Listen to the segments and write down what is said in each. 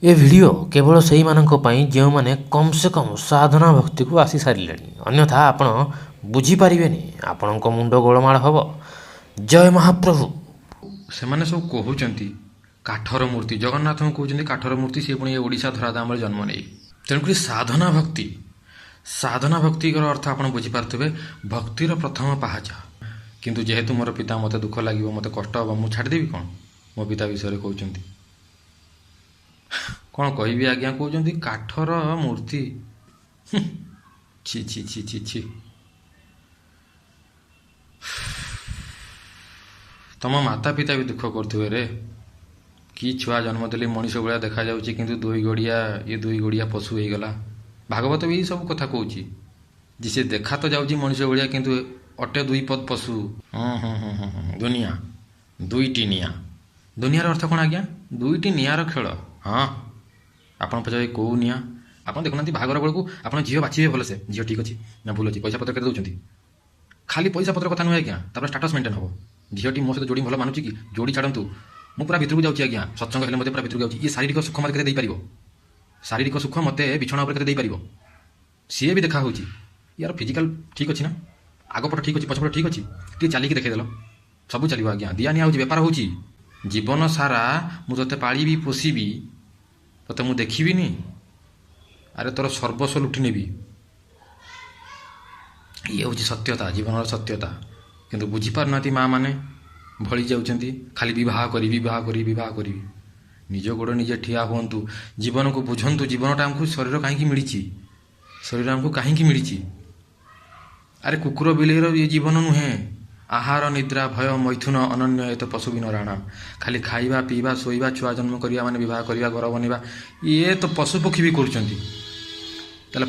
ए video केवल से जो मैंने कम से कम साधना भक्ति को आसी सारे अन्यथा आपण बुझीपारे आपण मुंड गोलमाल हम। जय महाप्रभु। से मैंने सब कहते काठर मूर्ति जगन्नाथ को कहते काठर मूर्ति सी पुणी ओडिशा धराधाम जन्म नहीं। तेणुक साधना भक्ति अर्थ आप बुझीपारे भक्तिर प्रथम पाहाच। किंतु जेहेतु मोर पिता मत दुख लगे मत कष्ट हम मुझे छाड़देवी कौन मो पिता विषय कहते कौन कहि आज्ञा कहते काठर मूर्ति छि छि छि छि छि। तुम माता पिता भी दुख करथिबे रे कि छुआ जन्म देली मनीष भाया देखा जाउची किंतु दुई गोड़िया पशु हो गला। भागवत भी सब कथा कहूँ जी देखा तो जाऊँगी मनीष भाया किंतु अटे दुई पद पशु। दुनिया दुईटी निया दुनियार अर्थ कौन आज्ञा दुईटी नियार खेल। हाँ आपन पचारे कौ निया आप देखुना बाहागर बेलू आप झील बाछे भलसे झील ठीक अच्छी ना भूल अच्छी पैसा पत्र केते दौरान खाली पैसा पत्र कथा नुहे आज्ञा तापर स्टाटस मेंटेन हम झीलटी मो सहित जोड़ी भल मानुची कि जोड़ी छाड़ू मु पूरा भितर को जाऊँगी आज्ञा सत्संग हेल्ले पूरा भितर को जाऊँगी ये शारीरिक सुख मत के शारीरिक सुख मत बिछଣା उपर के सी भी देखा हो यार फिजिकाल ठीक अच्छी ना आगपट ठीक अच्छी पछपट ठीक अच्छी टे चलिकी देखदेल सब चलो आज्ञा दिया निया बेपार हो जीवन सारा मुझे पाली पोषी ते मुझे देखी अरे तोर सर्वस्व लुटि नेबी ये हूँ सत्यता जीवन सत्यता। किंतु बुझीपार ना माँ मैंने भली जाऊँच खाली बहुत निज गोड़ निजे ठिया हूँ जीवन को बुझंतु जीवनटा आमको शरीर कहीं मिली शरीर आमको कहीं मिली। अरे कुकुर बिलेर ये जीवन नुहे आहार निद्रा भय मैथुन अनन्य ये तो पशु भी नराणाम खाली खाइबा पीवा शोइबा छुआ जन्म करवा माने विवाह करवा घर बनवा ये तो पशु पक्षी भी कर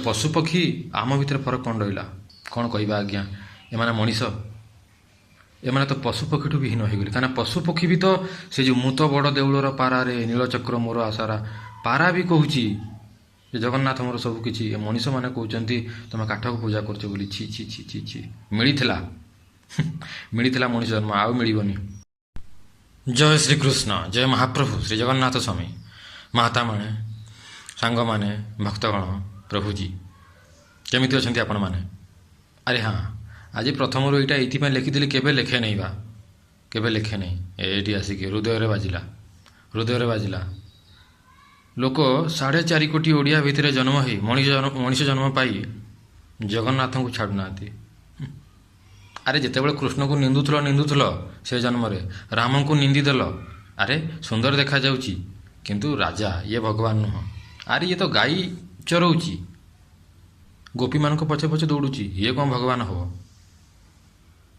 पशु पक्षी आम भितर फरक कौन रहा कौन कहवा आज्ञा एमाने मनीष एमाने तो पशु पक्षी ठू विहीन हो गले कहीं पशु पक्षी भी तो से जो मुत बड़ देउलर पारारे नीलचक्र मोर आसारा पारा भी कहूँ जगन्नाथ मोर सबकि मनीष मैंने कहते तुम काठ को पूजा करछ बोली छी छी छी छी छी मिलता मनीष जन्म आउ मिलनी। जय श्री कृष्ण जय महाप्रभु श्री जगन्नाथ स्वामी माता माने सांग माने भक्तगण प्रभुजी केमिति अछंती आपण माने। अरे हाँ आज प्रथम यहाँ ये लिखिदी केवे लेखे नहीं बा केवे लेखे नहीं ये आसिक हृदय बाजिला लोक 4.5 कोटी ओडिया भितर जन्म हो मनीष जन्म पाई जगन्नाथ को छाड़ूना। अरे जितेबाला कृष्ण को निंदुल से जन्म राम को निंदीदेल अरे सुंदर देखा जाउची किंतु राजा ये भगवान नुह। अरे ये तो गाई चरौची गोपी मान पछे पछे दौड़ुची ये कौन भगवान हो।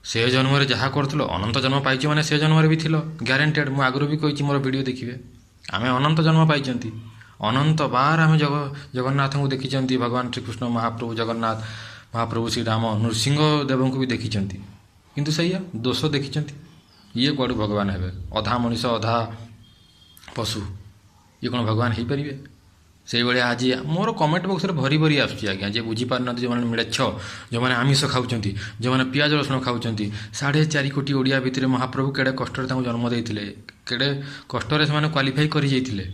से जन्म जहाँ करूल अनंत जन्म पाई मैंने से जन्म भी थिल ग्यारेंटेड मु आगु भी कही मोर वीडियो देखिए आम अनंत जन्म पाई अनंत बार आम जगन्नाथ को देखी भगवान श्रीकृष्ण महाप्रभु जगन्नाथ महाप्रभु श्री राम नृसिंह देव को भी देखी किंतु सैया दोष देखी ये कौड़ भगवान हे अधा मनीष अधा पशु ये कौन भगवान हो पारे से भाई आज मोर कमेंट बक्स में भरी भरी आसूँ आज्ञा जे बुझीपार जो मैंने मिड़ेछ जो मैंने आमिष खाऊँ जो मैंने पियाज रसुण खाऊँ 4.5 कोटी ओडिया भितर महाप्रभु केड़े कष्ट जन्म देते केड़े कष्ट से क्वालिफाई कर जाइए।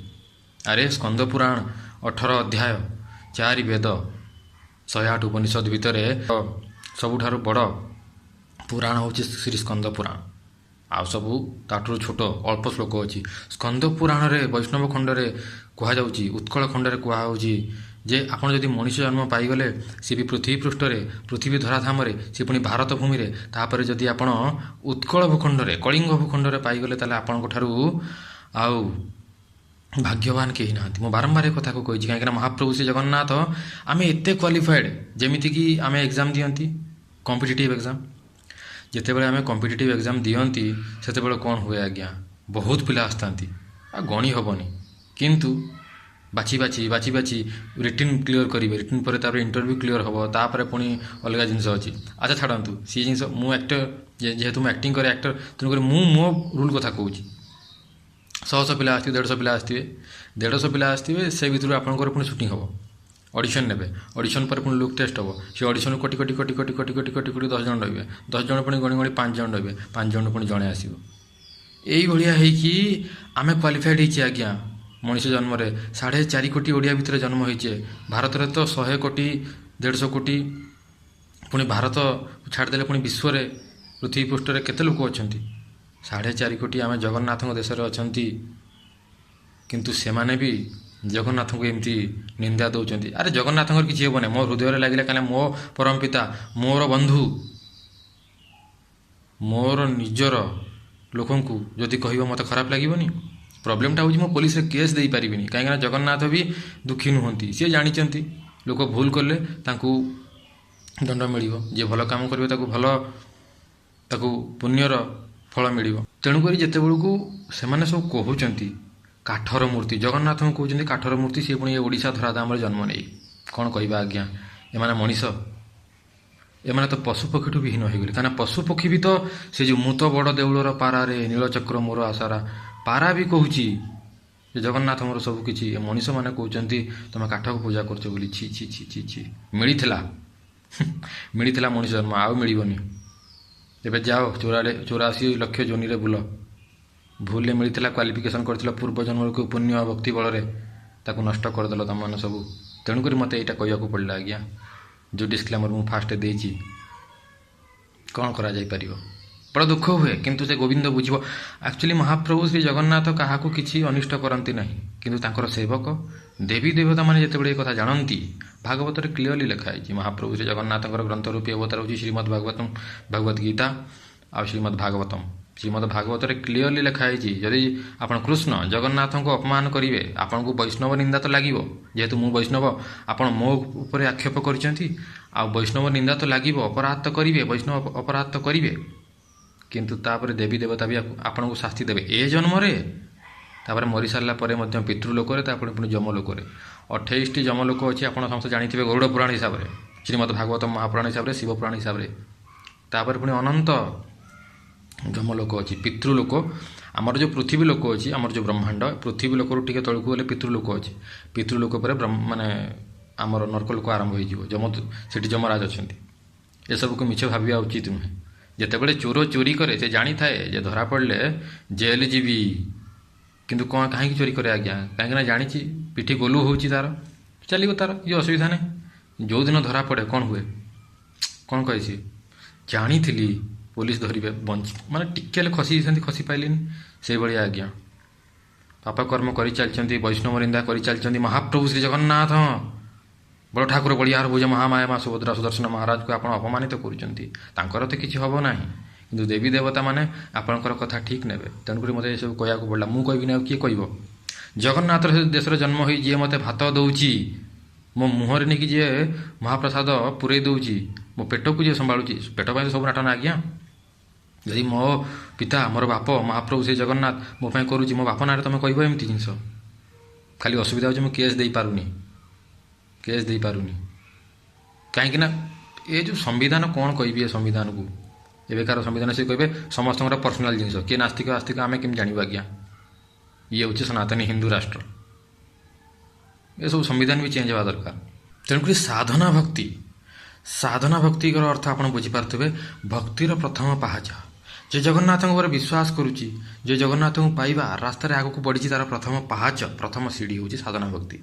अरे स्कंद पुराण 18 अध्याय 4 वेद 108 उपनिषद भितर सबुठारु बड़ पुराण हूँ श्री स्कंद पुराण आ सबू ताठू छोट अल्प श्लोक अच्छी स्कंद पुराण रे वैष्णव खंड रे कहुच्छी उत्कल खंड रे कहुच्छी जे आपड़ जदि मनीष जन्म पाईगले सी भी पृथ्वी पृष्ठ रे पृथ्वी धराधाम रे सी पुणी भारत भूमि रे तापर जदि आपण उत्कल भूखंड रे कलिंग भूखंड रे पाईगले ताले आपन ठारू आउ भाग्यवान कहीं ना। मु बारंबार एक कथा को कही कहीं महाप्रभु श्री जगन्नाथ आम एत क्वालिफाइड जमीती कि आम एग्जाम दियंती कॉम्पिटिटिव एग्जाम जितेबाला आम कॉम्पिटिटिव एग्जाम दियंती से कौन हुए आज्ञा बहुत पिला आसता गणी हेनी किंतु बाछी बाछी बाछी बाछी रिटिन क्लीयर करेंगे रिटिन पर इंटरव्यू क्लीयर हम तापर पुणी अलग जिनस अच्छी अच्छा छाड़ू सी जिन मु एक्टर जेहेतु मुझे एक्टिंग करे एक्टर तेणुक मो रूल कथा कहूँ 100 पिला आसते 150 पिला आसते 150 पिला आसते से भितर आपंकर पुणी सुटिंग हम ऑडिशन ने ऑडिशन पर पुणी लुक टेस्ट हम से ऑडिशन कोटी कोटी कोटी कोटी कोटी कोटी कोटी कोटी 10 जन रे 10 जन पुणी गणी गणी 5 जन रे 5 जन पुणी जड़े आसो यही भाया आम क्वालिफाइड आज्ञा ମଣିଷ ଜନ୍ମରେ 4.5 କୋଟି ଓଡ଼ିଆ ଭିତରେ ଜନ୍ମ ହେଇଛେ। ଭାରତରେ ତ 100 କୋଟି 150 କୋଟି, ପୁଣି ଭାରତ ଛାଡ଼ିଦେଲେ ପୁଣି ବିଶ୍ୱରେ ପୃଥିବୀ ପୃଷ୍ଠରେ କେତେ ଲୋକ ଅଛନ୍ତି? 4.5 କୋଟି ଆମେ ଜଗନ୍ନାଥଙ୍କ ଦେଶରେ ଅଛନ୍ତି, କିନ୍ତୁ ସେମାନେ ବି ଜଗନ୍ନାଥଙ୍କୁ ଏମିତି ନିନ୍ଦା ଦେଉଛନ୍ତି। ଆରେ ଜଗନ୍ନାଥଙ୍କର କିଛି ହେବନି, ମୋ ହୃଦୟରେ ଲାଗିଲା, କାହିଁକିନା ମୋ ପରମ ପିତା, ମୋର ବନ୍ଧୁ, ମୋର ନିଜର ଲୋକଙ୍କୁ ଯଦି କହିବ ମୋତେ ଖରାପ ଲାଗିବନି? ପ୍ରୋବ୍ଲେମଟା ହେଉଛି ମୁଁ ପୋଲିସରେ କେସ୍ ଦେଇପାରିବିନି, କାହିଁକିନା ଜଗନ୍ନାଥ ବି ଦୁଃଖୀ ନୁହନ୍ତି। ସିଏ ଜାଣିଛନ୍ତି ଲୋକ ଭୁଲ କଲେ ତାଙ୍କୁ ଦଣ୍ଡ ମିଳିବ, ଯିଏ ଭଲ କାମ କରିବ ତାକୁ ପୁଣ୍ୟର ଫଳ ମିଳିବ। ତେଣୁକରି ଯେତେବେଳକୁ ସେମାନେ ସବୁ କହୁଛନ୍ତି କାଠର ମୂର୍ତ୍ତି, ଜଗନ୍ନାଥଙ୍କୁ କହୁଛନ୍ତି କାଠର ମୂର୍ତ୍ତି, ସିଏ ପୁଣି ଏ ଓଡ଼ିଶା ଧରାଧାମରେ ଜନ୍ମ ନେଇ, କ'ଣ କହିବା ଆଜ୍ଞା? ଏମାନେ ମଣିଷ? ଏମାନେ ତ ପଶୁପକ୍ଷୀଠୁ ବି ହୀନ ହେଇଗଲେ। କାହିଁକିନା ପଶୁପକ୍ଷୀ ବି ତ ସେ ଯେଉଁ ମୁଁ ତ ବଡ଼ ଦେଉଳର ପାରାରେ ନୀଳଚକ୍ର ମୋର ଆଶାରା, ପାରା ବି କହୁଛି ଯେ ଜଗନ୍ନାଥ ମୋର ସବୁ କିଛି। ଏ ମଣିଷମାନେ କହୁଛନ୍ତି ତୁମେ କାଠକୁ ପୂଜା କରୁଛ ବୋଲି। ଛି ଛି ଛି ଛି ଛି। ମିଳିଥିଲା ମଣିଷ ଜନ୍ମ, ଆଉ ମିଳିବନି। ଏବେ ଯାଅ 84 ଲକ୍ଷ ଯୋନିରେ ବୁଲ। ଭୁଲରେ ମିଳିଥିଲା, କ୍ୱାଲିଫିକେସନ୍ କରିଥିଲ ପୂର୍ବ ଜନ୍ମକୁ ପୁଣ୍ୟ ଭକ୍ତି ବଳରେ, ତାକୁ ନଷ୍ଟ କରିଦେଲ ତମମାନେ ସବୁ। ତେଣୁକରି ମୋତେ ଏଇଟା କହିବାକୁ ପଡ଼ିଲା ଆଜ୍ଞା, ଯେଉଁ ଡିସକ୍ଲେମର୍ ମୁଁ ଫାଷ୍ଟ ଦେଇଛି। କ'ଣ କରାଯାଇପାରିବ? ବଡ଼ ଦୁଃଖ ହୁଏ, କିନ୍ତୁ ସେ ଗୋବିନ୍ଦ ବୁଝିବ। ଆକ୍ଚୁଆଲି ମହାପ୍ରଭୁ ଶ୍ରୀ ଜଗନ୍ନାଥ କାହାକୁ କିଛି ଅନିଷ୍ଟ କରନ୍ତି ନାହିଁ, କିନ୍ତୁ ତାଙ୍କର ସେବକ ଦେବୀ ଦେବତାମାନେ ଯେତେବେଳେ ଏ କଥା ଜାଣନ୍ତି, ଭାଗବତରେ କ୍ଲିଅରଲି ଲେଖା ହେଇଛି। ମହାପ୍ରଭୁ ଶ୍ରୀ ଜଗନ୍ନାଥଙ୍କର ଗ୍ରନ୍ଥ ରୂପୀ ଅବତାର ହେଉଛି ଶ୍ରୀମଦ୍ ଭଗବତ ଗୀତା ଆଉ ଶ୍ରୀମଦ୍ ଭାଗବତମ୍। ଶ୍ରୀମଦ୍ ଭାଗବତରେ କ୍ଲିଅରଲି ଲେଖା ହେଇଛି, ଯଦି ଆପଣ କୃଷ୍ଣ ଜଗନ୍ନାଥଙ୍କୁ ଅପମାନ କରିବେ, ଆପଣଙ୍କୁ ବୈଷ୍ଣବ ନିନ୍ଦା ତ ଲାଗିବ। ଯେହେତୁ ମୁଁ ବୈଷ୍ଣବ, ଆପଣ ମୋ ଉପରେ ଆକ୍ଷେପ କରିଛନ୍ତି, ଆଉ ବୈଷ୍ଣବ ନିନ୍ଦା ତ ଲାଗିବ, ଅପରାଧ ତ କରିବେ, ବୈଷ୍ଣବ ଅପରାଧ ତ କରିବେ। କିନ୍ତୁ ତାପରେ ଦେବୀ ଦେବତା ବି ଆପଣଙ୍କୁ ଶାସ୍ତି ଦେବେ ଏ ଜନ୍ମରେ, ତାପରେ ମରିସାରିଲା ପରେ ମଧ୍ୟ ପିତୃଲୋକରେ, ତାପରେ ପୁଣି ଯମଲୋକରେ। 28ଟି ଯମଲୋକ ଅଛି, ଆପଣ ସମସ୍ତେ ଜାଣିଥିବେ ଗରୁଡ଼ ପୁରାଣ ହିସାବରେ, ଶ୍ରୀମଦ୍ ଭାଗବତ ମହାପୁରାଣ ହିସାବରେ, ଶିବପୁରାଣ ହିସାବରେ। ତାପରେ ପୁଣି ଅନନ୍ତ ଯମଲୋକ ଅଛି, ପିତୃଲୋକ। ଆମର ଯେଉଁ ପୃଥିବୀ ଲୋକ ଅଛି, ଆମର ଯେଉଁ ବ୍ରହ୍ମାଣ୍ଡ, ପୃଥିବୀ ଲୋକରୁ ଟିକେ ତଳକୁ ଗଲେ ପିତୃଲୋକ ଅଛି। ପିତୃଲୋକ ପରେ ମାନେ ଆମର ନର୍କ ଲୋକ ଆରମ୍ଭ ହେଇଯିବ। ସେଠି ଯମରାଜ ଅଛନ୍ତି। ଏସବୁକୁ ମିଛ ଭାବିବା ଉଚିତ ନୁହେଁ। ଯେତେବେଳେ ଚୋର ଚୋରି କରେ, ସେ ଜାଣିଥାଏ ଯେ ଧରା ପଡ଼ିଲେ ଜେଲ୍ ଯିବି, କିନ୍ତୁ କ'ଣ କାହିଁକି ଚୋରି କରେ ଆଜ୍ଞା? କାହିଁକିନା ଜାଣିଛି ପିଠି ଗୋଲୁ ହେଉଛି ତାର, ଚାଲିବ ତାର, କିଛି ଅସୁବିଧା ନାହିଁ। ଯେଉଁଦିନ ଧରା ପଡ଼େ କ'ଣ ହୁଏ, କ'ଣ କହେ ସିଏ? ଜାଣିଥିଲି ପୋଲିସ ଧରିବେ, ମାନେ ଟିକେ ହେଲେ ଖସି ଯାଇଥାନ୍ତି, ଖସି ପାଇଲିନି। ସେଇଭଳିଆ ଆଜ୍ଞା ପାପକର୍ମ କରିଚାଲିଛନ୍ତି, ବୈଷ୍ଣବ ନିନ୍ଦା କରିଚାଲିଛନ୍ତି। ମହାପ୍ରଭୁ ଶ୍ରୀ ଜଗନ୍ନାଥ, ବଡ଼ ଠାକୁର, ବଳିଆର ଭୁଜ, ମହାମାୟା ମା ସୁଭଦ୍ରା, ସୁଦର୍ଶନ ମହାରାଜକୁ ଆପଣ ଅପମାନିତ କରୁଛନ୍ତି। ତାଙ୍କର ତ କିଛି ହେବ ନାହିଁ, କିନ୍ତୁ ଦେବୀ ଦେବତାମାନେ ଆପଣଙ୍କର କଥା ଠିକ୍ ନେବେ। ତେଣୁକରି ମୋତେ ଏସବୁ କହିବାକୁ ପଡ଼ିଲା। ମୁଁ କହିବିନି ଆଉ କିଏ କହିବ? ଜଗନ୍ନାଥ ଦେଶରେ ଜନ୍ମ ହୋଇ ଯିଏ ମୋତେ ଭାତ ଦେଉଛି, ମୋ ମୁହଁରେ ନେଇକି ଯିଏ ମହାପ୍ରସାଦ ପୂରେଇ ଦେଉଛି, ମୋ ପେଟକୁ ଯିଏ ସମ୍ଭାଳୁଛି, ପେଟ ପାଇଁ ତ ସବୁ ନାଟନା ଆଜ୍ଞା। ଯଦି ମୋ ପିତା, ମୋର ବାପ ମହାପ୍ରଭୁ ଶ୍ରୀ ଜଗନ୍ନାଥ ମୋ ପାଇଁ କରୁଛି, ମୋ ବାପ ନାଁରେ ତୁମେ କହିବ ଏମିତି ଜିନିଷ? ଖାଲି ଅସୁବିଧା ହେଉଛି ମୁଁ କେସ୍ ଦେଇପାରୁନି। କାହିଁକିନା ଏ ଯେଉଁ ସମ୍ବିଧାନ, କ'ଣ କହିବି ଏ ସମ୍ବିଧାନକୁ? ଏବେକାର ସମ୍ବିଧାନ ସେ କହିବେ ସମସ୍ତଙ୍କର ପର୍ସନାଲ ଜିନିଷ, କିଏ ନାସ୍ତିକ ଆସ୍ତିକ ଆମେ କେମିତି ଜାଣିବୁ ଆଜ୍ଞା? ଇଏ ହେଉଛି ସନାତନୀ ହିନ୍ଦୁ ରାଷ୍ଟ୍ର। ଏସବୁ ସମ୍ବିଧାନ ବି ଚେଞ୍ଜ ହେବା ଦରକାର। ତେଣୁକରି ସାଧନା ଭକ୍ତିର ଅର୍ଥ ଆପଣ ବୁଝିପାରୁଥିବେ। ଭକ୍ତିର ପ୍ରଥମ ପାହାଚ, ଯେ ଜଗନ୍ନାଥଙ୍କ ଉପରେ ବିଶ୍ୱାସ କରୁଛି, ଯେ ଜଗନ୍ନାଥଙ୍କୁ ପାଇବା ରାସ୍ତାରେ ଆଗକୁ ବଢ଼ିଛି, ତାର ପ୍ରଥମ ପାହାଚ, ପ୍ରଥମ ସିଡ଼ି ହେଉଛି ସାଧନା ଭକ୍ତି।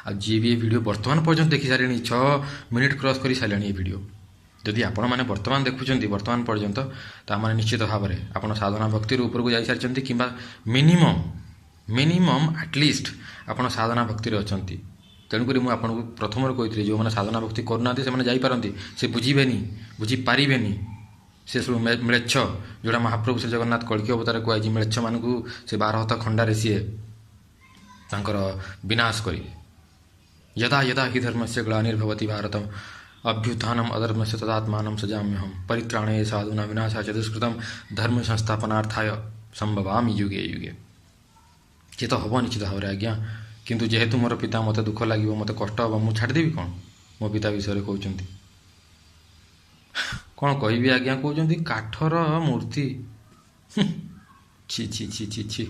ଆଉ ଯିଏ ବି ଏ ଭିଡ଼ିଓ ବର୍ତ୍ତମାନ ପର୍ଯ୍ୟନ୍ତ ଦେଖିସାରିଲେଣି, 6 ମିନିଟ୍ କ୍ରସ୍ କରିସାରିଲେଣି ଏ ଭିଡ଼ିଓ, ଯଦି ଆପଣମାନେ ବର୍ତ୍ତମାନ ଦେଖୁଛନ୍ତି ବର୍ତ୍ତମାନ ପର୍ଯ୍ୟନ୍ତ, ତାମାନେ ନିଶ୍ଚିତ ଭାବରେ ଆପଣ ସାଧନା ଭକ୍ତିର ଉପରକୁ ଯାଇସାରିଛନ୍ତି, କିମ୍ବା ମିନିମମ୍ ଆଟଲିଷ୍ଟ ଆପଣ ସାଧନା ଭକ୍ତିରେ ଅଛନ୍ତି। ତେଣୁକରି ମୁଁ ଆପଣଙ୍କୁ ପ୍ରଥମରୁ କହିଥିଲି, ଯେଉଁମାନେ ସାଧନା ଭକ୍ତି କରୁନାହାନ୍ତି ସେମାନେ ଯାଇପାରନ୍ତି, ସେ ବୁଝିପାରିବେନି। ସେ ସବୁ ମ୍ଲେଚ୍ଛ, ଯେଉଁଟା ମହାପ୍ରଭୁ ଶ୍ରୀ ଜଗନ୍ନାଥ କଳ୍କି ଅବତାରରେ କୁହାଯାଇଛି, ମ୍ଲେଚ୍ଛମାନଙ୍କୁ ସେ 12 ହାତ ଖଣ୍ଡାରେ ସିଏ ତାଙ୍କର ବିନାଶ କରିବେ। यदा यदा हि धर्मस्य ग्लानिर्भवति भारतम अभ्युत्थानम् अधर्मस्य तदात्मानं सजाम्यहम् परित्राणे साधूनां विनाशाय च दुष्कृतं धर्म संस्थापनार्थाय संभवामि युगे युगे। ये तो हम निश्चित भाव आज्ञा, किंतु जेहेतु मोर पिता मत दुख लगे, मत कष्ट हम, मुझे छाड़देवी कौन? मो पिता विषय कहते कौन कहि आज्ञा? कहते काठर मूर्ति। छि छि छि छि छि।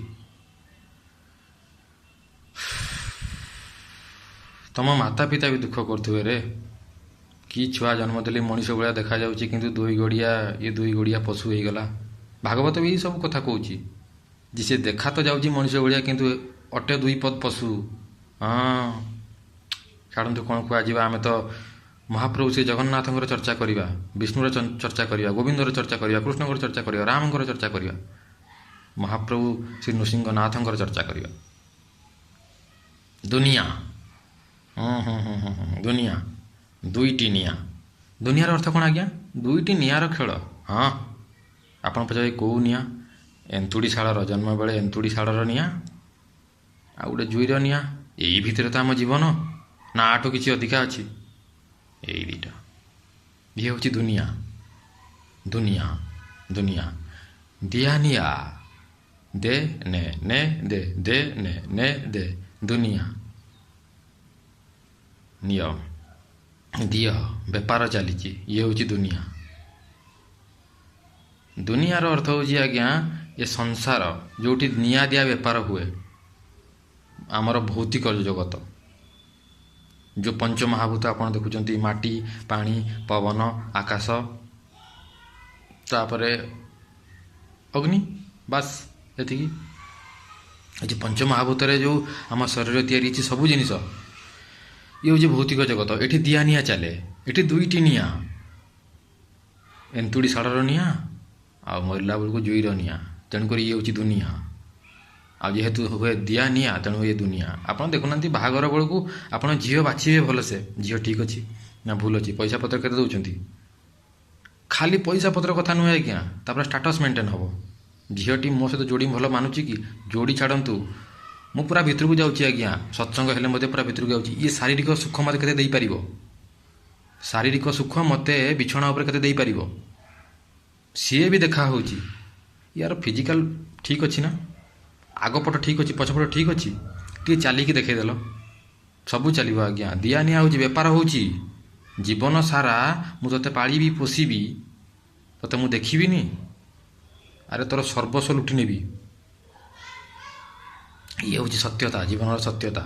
तुम माता पिता भी दुख करुवे रे, कि छुआ जन्म देली मनीष भाया देखा जाऊँगी, किंतु दुई गोड़िया पशु हो गला। भागवत भी सब कथा कहूँ, जी से देखा तो जाऊँगी मनीष भाया, किंतु ଅଟେ ଦୁଇ ପଦ ପଶୁ। ହଁ, ଛାଡ଼ନ୍ତୁ କ'ଣ କୁହାଯିବା। ଆମେ ତ ମହାପ୍ରଭୁ ଶ୍ରୀ ଜଗନ୍ନାଥଙ୍କର ଚର୍ଚ୍ଚା କରିବା, ବିଷ୍ଣୁର ଚର୍ଚ୍ଚା କରିବା, ଗୋବିନ୍ଦର ଚର୍ଚ୍ଚା କରିବା, କୃଷ୍ଣଙ୍କର ଚର୍ଚ୍ଚା କରିବା, ରାମଙ୍କର ଚର୍ଚ୍ଚା କରିବା, ମହାପ୍ରଭୁ ଶ୍ରୀ ନୃସିଂହନାଥଙ୍କର ଚର୍ଚ୍ଚା କରିବା। ଦୁନିଆ, ଦୁନିଆ, ଦୁଇଟି ନିଆଁ। ଦୁନିଆର ଅର୍ଥ କ'ଣ ଆଜ୍ଞା? ଦୁଇଟି ନିଆଁର ଖେଳ। ହଁ, ଆପଣ ପଚାରିବେ କେଉଁ ନିଆଁ? ଏନ୍ତୁଡ଼ିଶାଳର, ଜନ୍ମ ବେଳେ ଏନ୍ତୁଡ଼ିଶାଳର ନିଆଁ, ଆଉ ଗୋଟେ ଜୁଇର ନିଆଁ। ଏଇ ଭିତରେ ତ ଆମ ଜୀବନ, ନା ଆଠୁ କିଛି ଅଧିକା ଅଛି? ଏଇ ଦୁଇଟା। ଇଏ ହେଉଛି ଦୁନିଆ। ଦୁନିଆ, ଦୁନିଆ। ଦିଆ ନିଆ, ଦେ ନେ, ନେ ଦେ, ଦେ ନେ ଦେ। ଦୁନିଆ। ନିଅ, ଦିଅ, ବେପାର ଚାଲିଛି। ଇଏ ହେଉଛି ଦୁନିଆ। ଦୁନିଆର ଅର୍ଥ ହେଉଛି ଆଜ୍ଞା ଏ ସଂସାର, ଯେଉଁଠି ନିଆଁ ଦିଆ ବେପାର ହୁଏ। ଆମର ଭୌତିକ ଜଗତ, ଯେଉଁ ପଞ୍ଚମହାଭୂତ ଆପଣ ଦେଖୁଛନ୍ତି, ମାଟି, ପାଣି, ପବନ, ଆକାଶ, ତାପରେ ଅଗ୍ନି, ବାସ୍ ଏତିକି। ଏ ଯେଉଁ ପଞ୍ଚମହାଭୂତରେ ଯେଉଁ ଆମ ଶରୀର ତିଆରି ହେଇଛି ସବୁ ଜିନିଷ, ଇଏ ହେଉଛି ଭୌତିକ ଜଗତ। ଏଠି ଦିଆ ନିଆଁ ଚାଲେ। ଏଠି ଦୁଇଟି ନିଆଁ, ଏନ୍ତୁଡ଼ିଶାଳର ନିଆଁ ଆଉ ମରିଲା ବେଳକୁ ଜୁଇର ନିଆଁ। ତେଣୁକରି ଇଏ ହେଉଛି ଦୁନିଆ। ଆଉ ଯେହେତୁ ହୁଏ ଦିଆ ନିଆଁ, ତେଣୁ ଏ ଦୁନିଆ। ଆପଣ ଦେଖୁନାହାନ୍ତି ବାହାଘର ବେଳକୁ ଆପଣ ଝିଅ ବାଛିବେ ଭଲସେ, ଝିଅ ଠିକ୍ ଅଛି ନା ଭୁଲ ଅଛି, ପଇସା ପତ୍ର କେତେ ଦେଉଛନ୍ତି। ଖାଲି ପଇସା ପତ୍ର କଥା ନୁହେଁ ଆଜ୍ଞା, ତାପରେ ଷ୍ଟାଟସ୍ ମେଣ୍ଟେନ୍ ହେବ। ଝିଅଟି ମୋ ସହିତ ଯୋଡ଼ି ଭଲ ମାନୁଛି କି? ଯୋଡ଼ି ଛାଡ଼ନ୍ତୁ, ମୁଁ ପୁରା ଭିତରକୁ ଯାଉଛି ଆଜ୍ଞା, ସତ୍ସଙ୍ଗ ହେଲେ ମୋତେ ପୁରା ଭିତରକୁ ଯାଉଛି। ଇଏ ଶାରୀରିକ ସୁଖ ମୋତେ କେତେ ଦେଇପାରିବ? ଶାରୀରିକ ସୁଖ ମୋତେ ବିଛଣା ଉପରେ କେତେ ଦେଇପାରିବ? ସିଏ ବି ଦେଖା ହେଉଛି। ୟାର ଫିଜିକାଲ୍ ଠିକ୍ ଅଛି ନା? ଆଗପଟ ଠିକ୍ ଅଛି, ପଛପଟ ଠିକ୍ ଅଛି? ଟିକେ ଚାଲିକି ଦେଖେଇଦେଲ, ସବୁ ଚାଲିବ ଆଜ୍ଞା। ଦିଆ ନିଆ ହେଉଛି, ବେପାର ହେଉଛି। ଜୀବନ ସାରା ମୁଁ ତୋତେ ପାଳିବି, ପୋଷିବି, ତୋତେ ମୁଁ ଦେଖିବିନି? ଆରେ ତୋର ସର୍ବସ୍ୱ ଲୁଟି ନେବି। ଇଏ ହେଉଛି ସତ୍ୟତା, ଜୀବନର ସତ୍ୟତା।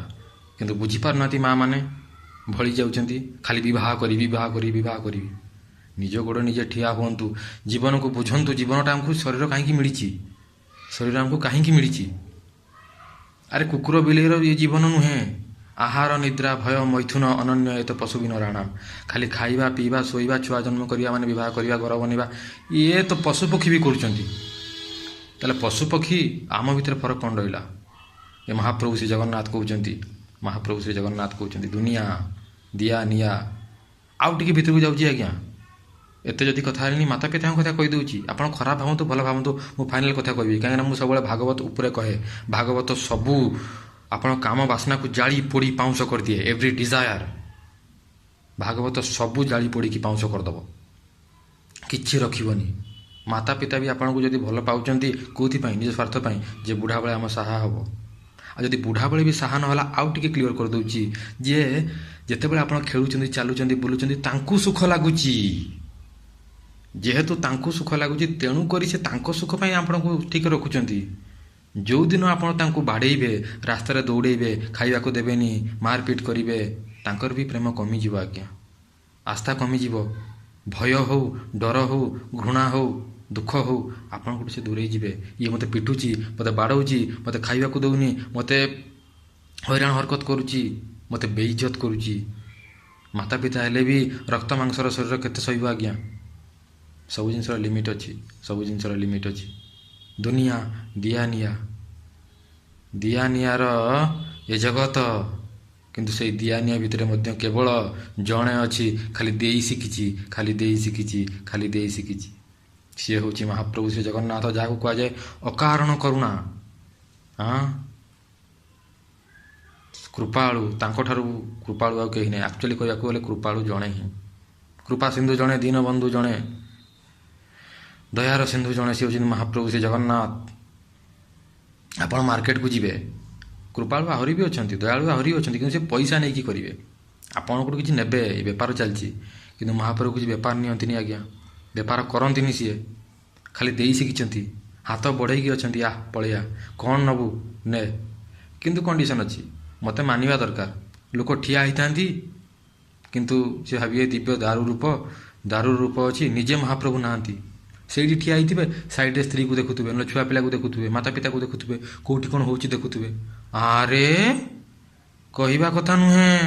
କିନ୍ତୁ ବୁଝିପାରୁନାହାନ୍ତି ମାଆ ମାନେ, ଭଳି ଯାଉଛନ୍ତି। ଖାଲି ବିବାହ କରିବି, ବିବାହ କରିବି, ବିବାହ କରିବି। ନିଜ ଗୋଡ଼ ନିଜେ ଠିଆ ହୁଅନ୍ତୁ, ଜୀବନକୁ ବୁଝନ୍ତୁ। ଜୀବନଟା ଆମକୁ ଶରୀର କାହିଁକି ମିଳିଛି? ଶରୀର ଆମକୁ କାହିଁକି ମିଳିଛି? ଆରେ କୁକୁର ବିଲେଇର ଇଏ ଜୀବନ ନୁହେଁ। ଆହାର, ନିଦ୍ରା, ଭୟ, ମୈଥୁନ, ଅନନ୍ୟ ଏ ତ ପଶୁ ବିନ ରାଣାମ। ଖାଲି ଖାଇବା, ପିଇବା, ଶୋଇବା, ଛୁଆ ଜନ୍ମ କରିବା, ମାନେ ବିବାହ କରିବା, ଘର ବନେଇବା, ଇଏ ତ ପଶୁପକ୍ଷୀ ବି କରୁଛନ୍ତି। ତାହେଲେ ପଶୁପକ୍ଷୀ ଆମ ଭିତରେ ଫରକ କ'ଣ ରହିଲା? ଏ ମହାପ୍ରଭୁ ଶ୍ରୀ ଜଗନ୍ନାଥ କହୁଛନ୍ତି, ମହାପ୍ରଭୁ ଶ୍ରୀ ଜଗନ୍ନାଥ କହୁଛନ୍ତି ଦୁନିଆ, ଦିଆ ନିଆ। ଆଉ ଟିକେ ଭିତରକୁ ଯାଉଛି ଆଜ୍ଞା। ଏତେ ଯଦି କଥା ହେଲିନି, ମାତା ପିତାଙ୍କ କଥା କହିଦେଉଛି। ଆପଣ ଖରାପ ଭାବନ୍ତୁ, ଭଲ ଭାବନ୍ତୁ, ମୁଁ ଫାଇନାଲ୍ କଥା କହିବି। କାହିଁକିନା ମୁଁ ସବୁବେଳେ ଭାଗବତ ଉପରେ କହେ। ଭାଗବତ ସବୁ ଆପଣ କାମ ବାସନାକୁ ଜାଳି ପୋଡ଼ି ପାଉଁଶ କରିଦିଏ। ଏଭ୍ରି ଡିଜାୟାର, ଭାଗବତ ସବୁ ଜାଳି ପୋଡ଼ିକି ପାଉଁଶ କରିଦେବ, କିଛି ରଖିବନି। ମାତା ପିତା ବି ଆପଣଙ୍କୁ ଯଦି ଭଲ ପାଉଛନ୍ତି, କେଉଁଥିପାଇଁ? ନିଜ ସ୍ୱାର୍ଥ ପାଇଁ, ଯେ ବୁଢ଼ାବେଳେ ଆମ ସାହା ହେବ। ଆଉ ଯଦି ବୁଢ଼ାବେଳେ ବି ସାହା ନହେଲା, ଆଉ ଟିକେ କ୍ଲିଅର୍ କରିଦେଉଛି ଯେ ଯେତେବେଳେ ଆପଣ ଖେଳୁଛନ୍ତି, ଚାଲୁଛନ୍ତି, ବୁଲୁଛନ୍ତି, ତାଙ୍କୁ ସୁଖ ଲାଗୁଛି। ଯେହେତୁ ତାଙ୍କୁ ସୁଖ ଲାଗୁଛି, ତେଣୁକରି ସେ ତାଙ୍କ ସୁଖ ପାଇଁ ଆପଣଙ୍କୁ ଠିକ୍ ରଖୁଛନ୍ତି। ଯେଉଁଦିନ ଆପଣ ତାଙ୍କୁ ବାଡ଼େଇବେ, ରାସ୍ତାରେ ଦୌଡ଼େଇବେ, ଖାଇବାକୁ ଦେବେନି, ମାରପିଟ୍ କରିବେ, ତାଙ୍କର ବି ପ୍ରେମ କମିଯିବ ଆଜ୍ଞା। ଆସ୍ଥା କମିଯିବ। ଭୟ ହେଉ, ଡର ହେଉ, ଘୃଣା ହେଉ, ଦୁଃଖ ହେଉ, ଆପଣଙ୍କଠୁ ସେ ଦୂରେଇ ଯିବେ। ଇଏ ମୋତେ ପିଟୁଛି, ମୋତେ ବାଡ଼ଉଛି, ମୋତେ ଖାଇବାକୁ ଦେଉନି, ମୋତେ ହଇରାଣ ହରକତ କରୁଛି, ମୋତେ ବେଇଜ୍ଜତ କରୁଛି। ମାତା ପିତା ହେଲେ ବି ରକ୍ତ ମାଂସର ଶରୀର କେତେ ସହିବ ଆଜ୍ଞା? ସବୁ ଜିନିଷର ଲିମିଟ୍ ଅଛି, ସବୁ ଜିନିଷର ଲିମିଟ୍ ଅଛି। ଦୁନିଆ, ଦିଆ ନିଆ, ଦିଆ ନିଆର ଏ ଜଗତ। କିନ୍ତୁ ସେଇ ଦିଆ ନିଆ ଭିତରେ ମଧ୍ୟ କେବଳ ଜଣେ ଅଛି, ଖାଲି ଦେଇ ଶିଖିଛି, ଖାଲି ଦେଇ ଶିଖିଛି, ଖାଲି ଦେଇ ଶିଖିଛି। ସିଏ ହେଉଛି ମହାପ୍ରଭୁ ଶ୍ରୀ ଜଗନ୍ନାଥ, ଯାହାକୁ କୁହାଯାଏ ଅକାରଣ କରୁଣା। ହଁ, କୃପାଳୁ। ତାଙ୍କଠାରୁ କୃପାଳୁ ଆଉ କେହି ନାହିଁ। ଆକ୍ଚୁଆଲି କହିବାକୁ ଗଲେ କୃପାଳୁ ଜଣେ ହିଁ। କୃପା ସିନ୍ଧୁ ଜଣେ, ଦୀନବନ୍ଧୁ ଜଣେ, ଦୟାର ସିନ୍ଧୁ ଜଣେ। ସେ ହେଉଛନ୍ତି ମହାପ୍ରଭୁ ଶ୍ରୀ ଜଗନ୍ନାଥ। ଆପଣ ମାର୍କେଟକୁ ଯିବେ, କୃପାଳୁ ଆହୁରି ବି ଅଛନ୍ତି, ଦୟାଳୁ ଆହୁରି ଅଛନ୍ତି, କିନ୍ତୁ ସେ ପଇସା ନେଇକି କରିବେ। ଆପଣଙ୍କଠୁ କିଛି ନେବେ, ଏ ବେପାର ଚାଲିଛି। କିନ୍ତୁ ମହାପ୍ରଭୁ କିଛି ବେପାର ନିଅନ୍ତିନି ଆଜ୍ଞା, ବେପାର କରନ୍ତିନି। ସିଏ ଖାଲି ଦେଇ ଶିଖିଛନ୍ତି, ହାତ ବଢ଼େଇକି ଅଛନ୍ତି। ପଳେଇଆ, କ'ଣ ନେବୁ ନେ, କିନ୍ତୁ କଣ୍ଡିସନ୍ ଅଛି, ମୋତେ ମାନିବା ଦରକାର। ଲୋକ ଠିଆ ହେଇଥାନ୍ତି, କିନ୍ତୁ ସେ ଭାବିବେ ଦିବ୍ୟ ଦାରୁ ରୂପ, ଦାରୁର ରୂପ ଅଛି, ନିଜେ ମହାପ୍ରଭୁ ନାହାନ୍ତି। ସେଇଠି ଠିଆ ହେଇଥିବେ, ସାଇଡ଼୍ରେ ସ୍ତ୍ରୀକୁ ଦେଖୁଥିବେ, ନହେଲେ ଛୁଆ ପିଲାକୁ ଦେଖୁଥିବେ, ମାତା ପିତାକୁ ଦେଖୁଥିବେ, କେଉଁଠି କ'ଣ ହେଉଛି ଦେଖୁଥିବେ। ଆରେ କହିବା କଥା ନୁହେଁ,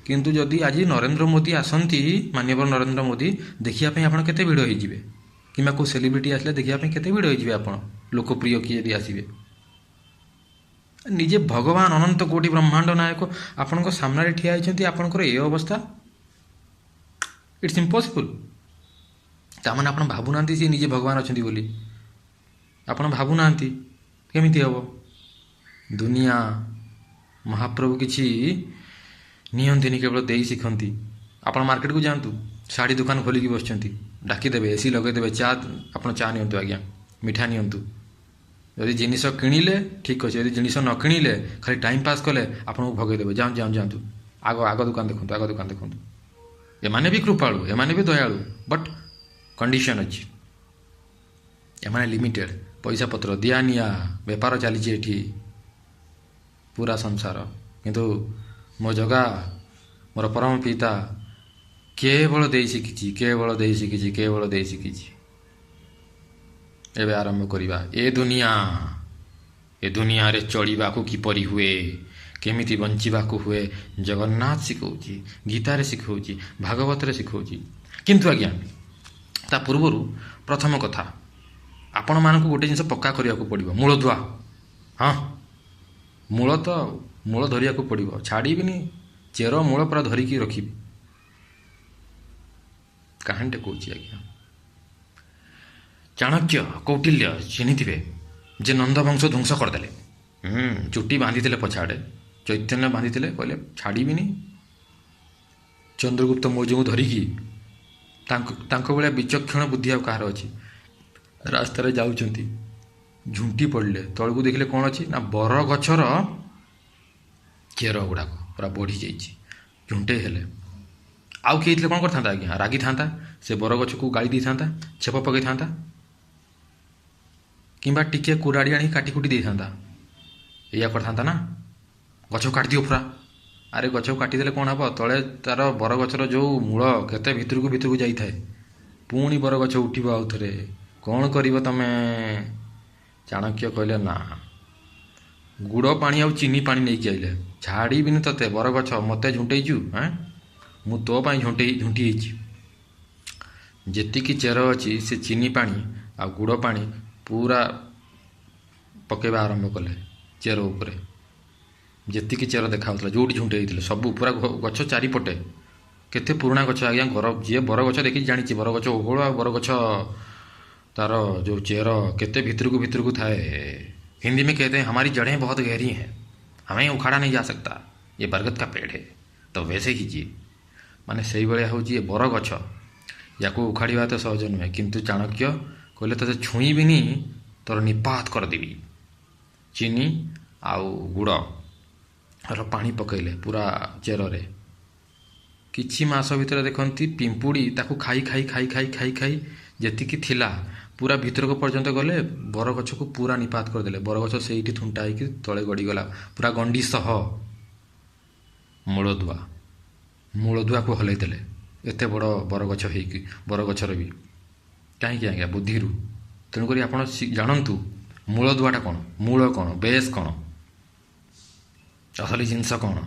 କିନ୍ତୁ ଯଦି ଆଜି ନରେନ୍ଦ୍ର ମୋଦି ଆସନ୍ତି, ମାନ୍ୟବର ନରେନ୍ଦ୍ର ମୋଦି, ଦେଖିବା ପାଇଁ ଆପଣ କେତେ ଭିଡ଼ ହେଇଯିବେ, କିମ୍ବା କେଉଁ ସେଲିବ୍ରିଟି ଆସିଲେ ଦେଖିବା ପାଇଁ କେତେ ଭିଡ଼ ହେଇଯିବେ ଆପଣ, ଲୋକପ୍ରିୟ କିଏ ଯଦି ଆସିବେ। ନିଜେ ଭଗବାନ ଅନନ୍ତ କୋଟି ବ୍ରହ୍ମାଣ୍ଡ ନାୟକ ଆପଣଙ୍କ ସାମ୍ନାରେ ଠିଆ ହେଇଛନ୍ତି, ଆପଣଙ୍କର ଏ ଅବସ୍ଥା। It's impossible. ତାମାନେ ଆପଣ ଭାବୁନାହାନ୍ତି ସେ ନିଜେ ଭଗବାନ ଅଛନ୍ତି ବୋଲି, ଆପଣ ଭାବୁନାହାନ୍ତି, କେମିତି ହେବ? ଦୁନିଆ ମହାପ୍ରଭୁ କିଛି ନିଅନ୍ତିନି, କେବଳ ଦେଇ ଶିଖନ୍ତି। ଆପଣ ମାର୍କେଟକୁ ଯାଆନ୍ତୁ, ଶାଢ଼ୀ ଦୋକାନ ଖୋଲିକି ବସିଛନ୍ତି, ଡାକିଦେବେ, ଏସି ଲଗାଇଦେବେ, ଆପଣ ଚା ନିଅନ୍ତୁ ଆଜ୍ଞା, ମିଠା ନିଅନ୍ତୁ। ଯଦି ଜିନିଷ କିଣିଲେ ଠିକ୍ ଅଛି, ଯଦି ଜିନିଷ ନ କିଣିଲେ ଖାଲି ଟାଇମ୍ ପାସ୍ କଲେ ଆପଣଙ୍କୁ ଭଗେଇଦେବେ, ଯାଆନ୍ତୁ ଆଗ ଦୋକାନ ଦେଖନ୍ତୁ। ଏମାନେ ବି କୃପାଳୁ, ଏମାନେ ବି ଦୟାଳୁ, ବଟ୍ କଣ୍ଡିସନ୍ ଅଛି। ଏମାନେ ଲିମିଟେଡ଼୍, ପଇସା ପତ୍ର ଦିଆ ନିଆ ବେପାର ଚାଲିଛି ଏଠି ପୁରା ସଂସାର। କିନ୍ତୁ ମୋ ଜଗା, ମୋର ପରମ ପିତା କେବଳ ଦେଇ ଶିଖିଛି। ଏବେ ଆରମ୍ଭ କରିବା। ଏ ଦୁନିଆରେ ଚଳିବାକୁ କିପରି ହୁଏ, କେମିତି ବଞ୍ଚିବାକୁ ହୁଏ ଜଗନ୍ନାଥ ଶିଖଉଛି, ଗୀତାରେ ଶିଖଉଛି, ଭାଗବତରେ ଶିଖଉଛି। କିନ୍ତୁ ଆଜ୍ଞା ତା ପୂର୍ବରୁ ପ୍ରଥମ କଥା, ଆପଣମାନଙ୍କୁ ଗୋଟେ ଜିନିଷ ପକ୍କା କରିବାକୁ ପଡ଼ିବ, ମୂଳଦୁଆ। ହଁ, ମୂଳ ଧରିବାକୁ ପଡ଼ିବ, ଛାଡ଼ିବିନି, ଚେର ମୂଳ ପୁରା ଧରିକି ରଖିବି। କାହାଣୀଟେ କହୁଛି ଆଜ୍ଞା। ଚାଣକ୍ୟ, କୌଟିଲ୍ୟ ଚିହ୍ନିଥିବେ, ଯେ ନନ୍ଦବଂଶ ଧ୍ୱଂସ କରିଦେଲେ। ଚୁଟି ବାନ୍ଧିଥିଲେ ପଛଆଡ଼େ, ଚୈତନ୍ୟ ବାନ୍ଧିଥିଲେ, କହିଲେ ଛାଡ଼ିବିନି, ଚନ୍ଦ୍ରଗୁପ୍ତ ମୌର୍ଯ୍ୟଙ୍କୁ ଧରିକି। ତାଙ୍କ ଭଳିଆ ବିଚକ୍ଷଣ ବୁଦ୍ଧି ଆଉ କାହାର ଅଛି? ରାସ୍ତାରେ ଯାଉଛନ୍ତି, ଝୁଣ୍ଟି ପଡ଼ିଲେ, ତଳକୁ ଦେଖିଲେ କ'ଣ ଅଛି ନା ବର ଗଛର ଚେର ଗୁଡ଼ାକ ପୁରା ବଢ଼ିଯାଇଛି। ଝୁଣ୍ଟେଇ ହେଲେ, ଆଉ କିଏ ହେଇଥିଲେ କ'ଣ କରିଥାନ୍ତା ଆଜ୍ଞା? ରାଗିଥାନ୍ତା, ସେ ବରଗଛକୁ ଗାଳି ଦେଇଥାନ୍ତା, ଛେପ ପକାଇଥାନ୍ତା, କିମ୍ବା ଟିକିଏ କୁରାଡ଼ି ଆଣି କାଟିକୁଟି ଦେଇଥାନ୍ତା। ଏଇଆ କରିଥାନ୍ତା ନା? ଗଛକୁ କାଟିଦିଅ ପୁରା। ଆରେ ଗଛକୁ କାଟିଦେଲେ କ'ଣ ହେବ? ତଳେ ତା'ର ବରଗଛର ଯେଉଁ ମୂଳ କେତେ ଭିତରକୁ ଯାଇଥାଏ, ପୁଣି ବରଗଛ ଉଠିବ ଆଉ ଥରେ। କ'ଣ କରିବ ତମେ? ଚାଣକ୍ୟ କହିଲେ ନା, ଗୁଡ଼ ପାଣି ଆଉ ଚିନି ପାଣି ନେଇକି ଆଇଲେ, ଛାଡ଼ିବିନି ତତେ ବରଗଛ, ମୋତେ ଝୁଣ୍ଟେଇଛୁ, ମୁଁ ତୋ ପାଇଁ ଝୁଣ୍ଟି ହେଇଛି। ଯେତିକି ଚେର ଅଛି ସେ ଚିନି ପାଣି ଆଉ ଗୁଡ଼ ପାଣି ପୁରା ପକାଇବା ଆରମ୍ଭ କଲେ ଚେର ଉପରେ। ଯେତିକି ଚେର ଦେଖାହେଉଥିଲା, ଯେଉଁଠି ଝୁଣ୍ଟେଇ ହେଇଥିଲେ, ସବୁ ପୁରା ଗଛ ଚାରିପଟେ। କେତେ ପୁରୁଣା ଗଛ ଆଜ୍ଞା, ଯିଏ ବରଗଛ ଦେଖିକି ଜାଣିଛି, ବରଗଛ ଓହଳ ଆଉ ବରଗଛ ତାର ଯେଉଁ ଚେର କେତେ ଭିତରକୁ ଥାଏ। हिंदी में कहते हैं हमारी जड़ें बहुत गहरी हैं, हमें उखाड़ा नहीं जा सकता, ये बरगद का पेड़ है, तो वैसे कीजिए। ମାନେ ସେଇଭଳିଆ ହେଉଛି ଏ ବରଗଛ, ୟାକୁ ଉଖାଡ଼ିବା ତ ସହଜ ନୁହେଁ। କିନ୍ତୁ ଚାଣକ୍ୟ କହିଲେ ତତେ ଛୁଇଁବିନି, ତୋର ନିପାତ କରିଦେବି। ଚିନି ଆଉ ଗୁଡ଼ର ପାଣି ପକାଇଲେ ପୁରା ଚେରରେ। କିଛି ମାସ ଭିତରେ ଦେଖନ୍ତି ପିମ୍ପୁଡ଼ି ତାକୁ ଖାଇ ଯେତିକି ଥିଲା ପୁରା ଭିତରକୁ ପର୍ଯ୍ୟନ୍ତ ଗଲେ, ବରଗଛକୁ ପୁରା ନିପାତ କରିଦେଲେ। ବରଗଛ ସେଇଠି ଥୁଣ୍ଟା ହେଇକି ତଳେ ଗଡ଼ିଗଲା, ପୁରା ଗଣ୍ଡି ସହ। ମୂଳଦୁଆକୁ ହଲେଇ ଦେଲେ, ଏତେ ବଡ଼ ବରଗଛ ହେଇକି, ବରଗଛର ବି। କାହିଁକି ଆଜ୍ଞା? ବୁଦ୍ଧିରୁ। ତେଣୁକରି ଆପଣ ଜାଣନ୍ତୁ ମୂଳଦୁଆଟା କ'ଣ, ମୂଳ କ'ଣ, ବେସ୍ କ'ଣ, ଅସଲି ଜିନିଷ କ'ଣ।